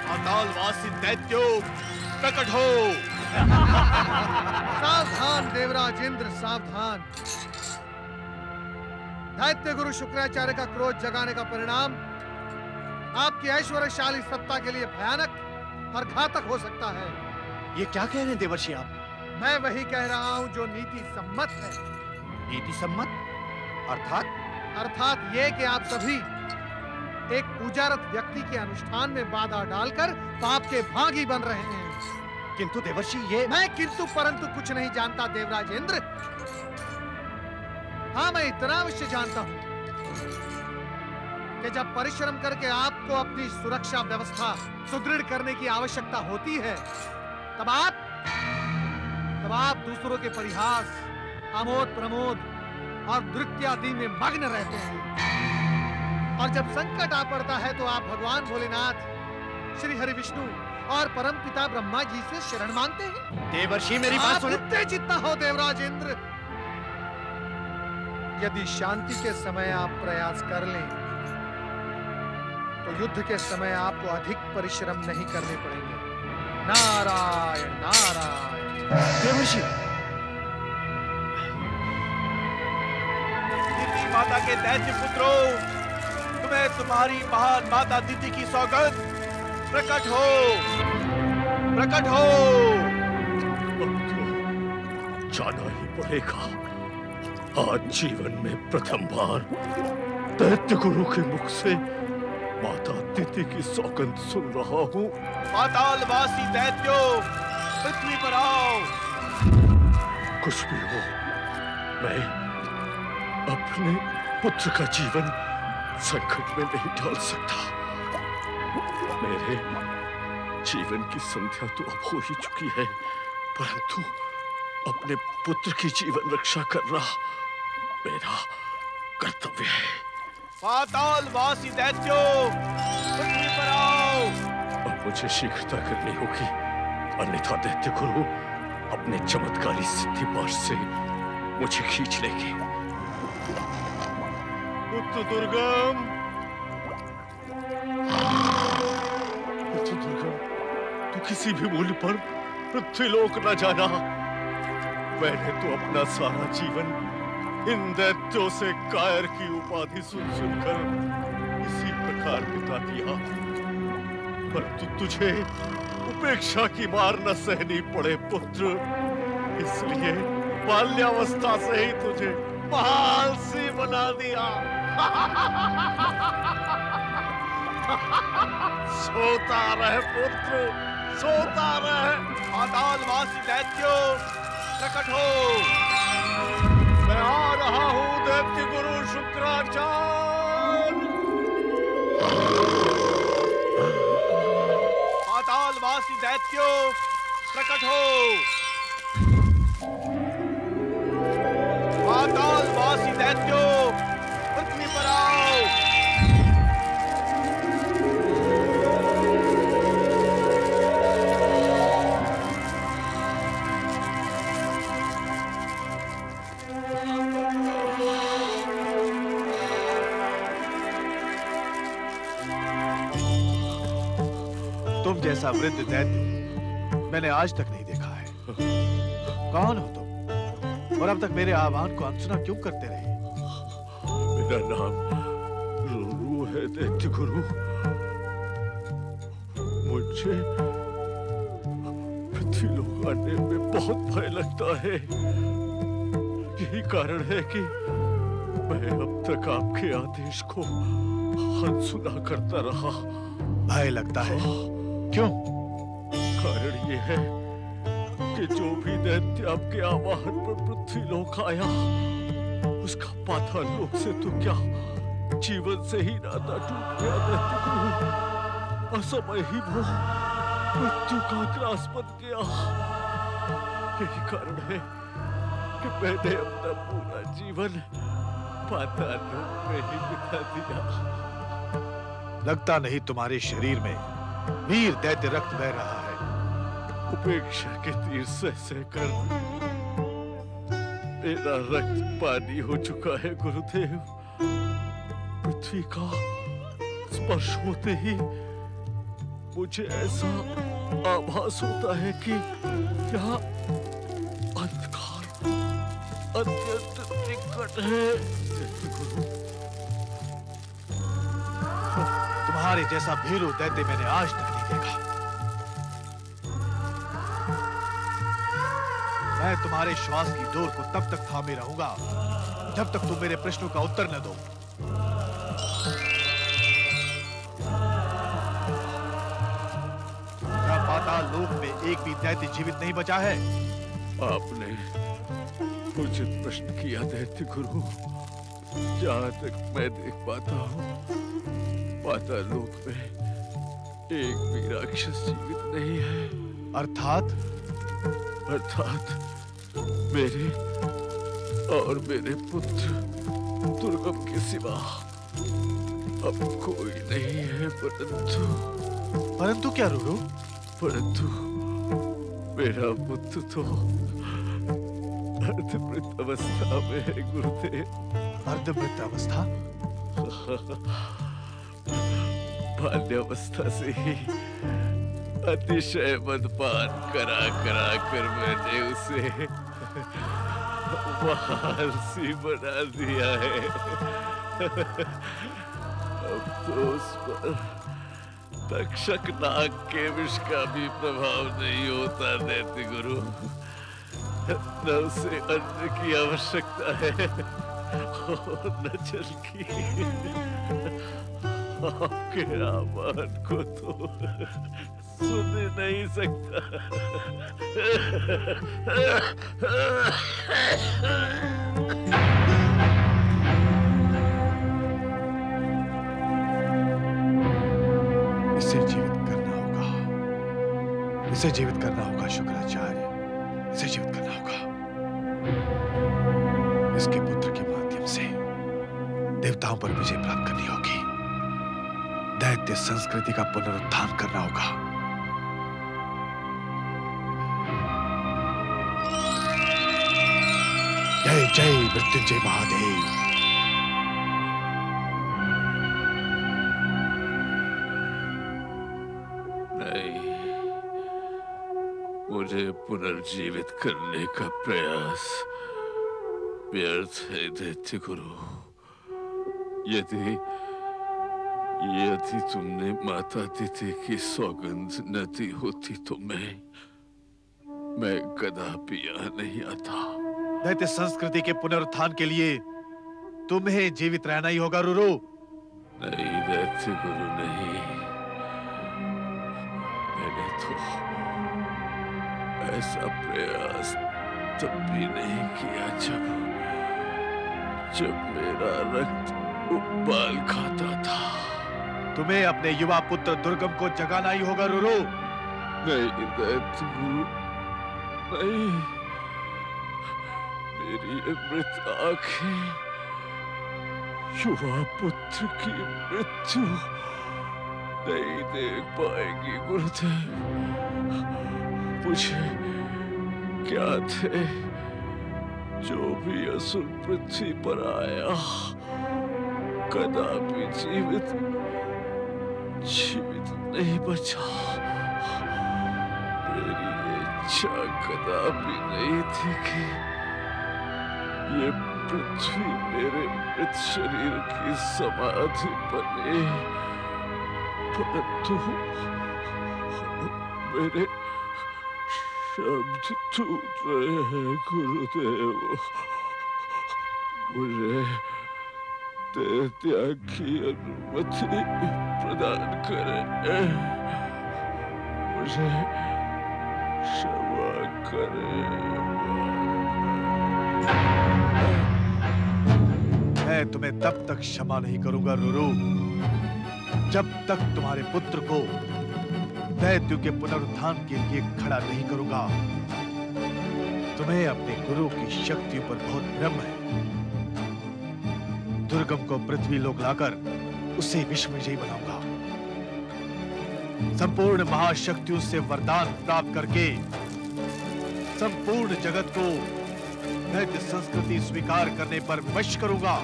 पातालवासी दैत्यो प्रकट हो। सावधान देवराज इंद्र, सावधान। दैत्य गुरु शुक्राचार्य का क्रोध जगाने का परिणाम आपकी ऐश्वर्यशाली सत्ता के लिए भयानक और घातक हो सकता है। ये क्या कह रहे हैं देवर्षि आप? मैं वही कह रहा हूं जो नीति सम्मत है। नीति सम्मत अर्थात ये कि आप सभी एक पूजारत व्यक्ति के अनुष्ठान में बाधा डालकर पाप के भागी बन रहे हैं। किंतु देवर्षि ये मैं किंतु परंतु कुछ नहीं जानता देवराज इंद्र। हाँ, मैं इतना अवश्य जानता हूं कि जब परिश्रम करके आपको अपनी सुरक्षा व्यवस्था सुदृढ़ करने की आवश्यकता होती है, तब आप दूसरों के परिहास, आमोद प्रमोद और नृत्यादि में मग्न रहते हैं। और जब संकट आ पड़ता है तो आप भगवान भोलेनाथ, श्री हरि विष्णु और परमपिता ब्रह्मा जी से शरण मांगते हैं। देवर्षि मेरी बात सुने। उत्तेजित न हो देवराज इंद्र। यदि शांति के समय आप प्रयास कर लें तो युद्ध के समय आपको अधिक परिश्रम नहीं करने पड़ेंगे। नारायण नारायण। देवर्षि, दिति माता के दैत्य पुत्रों, तुम्हें तुम्हारी महान माता दिति की सौगंध, प्रकट हो, प्रकट हो। जाना ही पड़ेगा। आज जीवन में प्रथम बार दैत्य गुरु के मुख से माता दिति की सौगंध सुन रहा हूँ। पातालवासी दैत्यों, पृथ्वी पर आओ। कुछ भी हो, मैं अपने पुत्र का जीवन संकट में नहीं डाल सकता। मेरे जीवन की संध्या तो अब हो ही चुकी है, परंतु अपने पुत्र की जीवन रक्षा करना मेरा कर्तव्य है। पातालवासी दैत्यों, पृथ्वी पर आओ। अब मुझे शीघ्रता करनी होगी, अन्यथा दैत्य गुरु अपने चमत्कारी सिद्धि पाश से मुझे खींच लेंगे। पुत्र दुर्गम, पुत्र दुर्गम, तू किसी भी मूल्य पर पृथ्वीलोक न जाना। मैंने तो अपना सारा जीवन इन दैत्यों से कायर की उपाधि सुन सुनकर इसी प्रकार बिता दिया, परंतु तुझे उपेक्षा की मार न सहनी पड़े पुत्र, इसलिए बाल्यावस्था से ही तुझे महालसी बना दिया। सोता रहे पुत्र, सोता रहे। पातालवासी दैत्यों, प्रकट हो। मैं आ रहा हूँ दैत्य गुरु शुक्राचार्य। पातालवासी दैत्यों, प्रकट हो। पातालवासी दैत्यों, पृथ्वी पर आओ। तुम जैसा वृद्ध दैत्य मैंने आज तक नहीं देखा है। कौन हो तुम और अब तक मेरे आह्वान को अनसुना क्यों करते रहे? मेरा नाम रोरू है दैत्य गुरु। मुझे पृथ्वीलोक आने में बहुत भय लगता है। यही कारण है कि मैं अब तक आपके आदेश को अनसुना करता रहा। भय लगता है? क्यों? कारण ये है कि जो भी दैत्य आपके आवाहन पर पृथ्वीलोक आया, उसका पाताल लोक से तो क्या जीवन से ही नाता टूट गया दैत्य गुरु। असमय ही वो मृत्यु का ग्रास बन गया। यही कारण है कि मैंने अपना पूरा जीवन पाताल लोक में ही बिता दिया। लगता नहीं तुम्हारे शरीर में वीर दैत्य रक्त बह रहा है। उपेक्षा के तीर सह सहकर मेरा रक्त पानी हो चुका है गुरुदेव। पृथ्वी का स्पर्श होते ही मुझे ऐसा आभास होता है कि यहाँ अंधकार अत्यंत निकट है। गुरु, तुम्हारे जैसा भीरू दैत्य मैंने आज तक नहीं देखा। मैं तुम्हारे श्वास की डोर को तब तक थामे रहूंगा जब तक तुम मेरे प्रश्नों का उत्तर न दो। क्या पाताल लोक में एक भी दैत्य जीवित नहीं बचा है? आपने उचित प्रश्न किया दैत्य गुरु। जहां तक मैं देख पाता हूँ, पाताल लोक में एक भी राक्षस जीवित नहीं है। अर्थात मेरे और मेरे पुत्र दुर्गम के सिवा अब कोई नहीं है। परंतु क्या रूरू? परंतु मेरा पुत्र तो अर्धमृत अवस्था में है गुरुदेव। अर्धमृत अवस्था? बाल्यावस्था से ही अतिशय मदपान करा करा कर मैंने उसे महारसी बना दिया है। अब तो उस पर तक्षक नाग के विष का भी प्रभाव नहीं होता दैत्य गुरु। न उसे अन्न की आवश्यकता है और न जल की। आपके आह्वान को तो सुन नहीं सकता। इसे जीवित करना होगा, इसे जीवित करना होगा शुक्राचार्य, इसे जीवित करना होगा। इसके पुत्र के माध्यम से देवताओं पर विजय प्राप्त करनी होगी। दैत्य संस्कृति का पुनरुत्थान करना होगा। जय जय मृत्युंजय महादेव। नहीं, मुझे पुनर्जीवित करने का प्रयास व्यर्थ है दैत्य गुरु। यदि तुमने माता तिथि की सौगंध न दी होती तो मैं कदापि यहाँ नहीं आता। दैत्य संस्कृति के पुनरुत्थान के लिए तुम्हें जीवित रहना ही होगा रुरु। नहीं दैत्य गुरु नहीं, मैंने तो ऐसा प्रयास तब भी नहीं किया जब मेरा रक्त उबाल खाता था। तुम्हें अपने युवा पुत्र दुर्गम को जगाना ही होगा रुरु। नहीं दैत्य गुरु नहीं, मेरी अमृत आंखें युवा पुत्र की मृत्यु नहीं देख पाएगी गुरुदेव। मुझे क्या थे जो भी असुर पृथ्वी पर आया कदापि जीवित नहीं बचा। मेरी इच्छा कदापि नहीं थी कि ये पृथ्वी मेरे मृत शरीर की समाधि बने, परंतु मेरे शब्द टूट रहे हैं गुरुदेव। मुझे देह त्याग की अनुमति प्रदान करें, मुझे क्षमा करें। मैं तुम्हें तब तक क्षमा नहीं करूंगा रुरु जब तक तुम्हारे पुत्र को दैत्य के पुनरुत्थान के लिए खड़ा नहीं करूंगा। तुम्हें अपने गुरु की शक्तियों पर बहुत भ्रम है। दुर्गम को पृथ्वी लोक लाकर उसे विश्व विजयी बनाऊंगा। संपूर्ण महाशक्तियों से वरदान प्राप्त करके संपूर्ण जगत को दैत्य संस्कृति स्वीकार करने पर विवश करूंगा।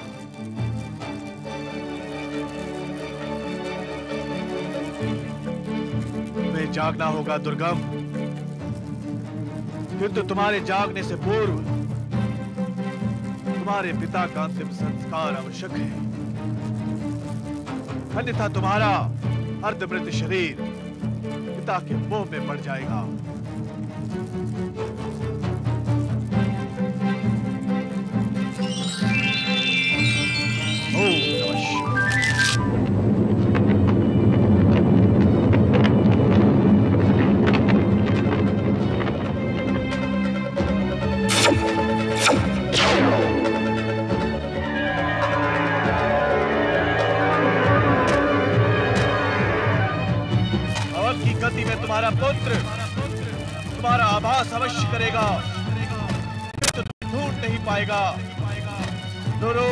तुम्हें जागना होगा दुर्गम, किंतु तुम्हारे जागने से पूर्व तुम्हारे पिता का अंतिम संस्कार आवश्यक है, अन्यथा तुम्हारा अर्धमृत शरीर पिता के मुंह में पड़ जाएगा। ओम नमः शिवाय। तुम्हारा पुत्र तुम्हारा आभास अवश्य करेगा, तो तुम ढूंढ नहीं पाएगा। रुरु,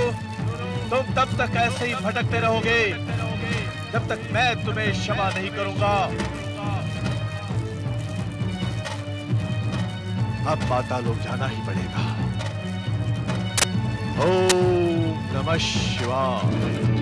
तुम तब तक ऐसे ही भटकते रहोगे जब तक मैं तुम्हें क्षमा नहीं करूंगा। अब माता लोग जाना ही पड़ेगा। ओम नमः शिवाय।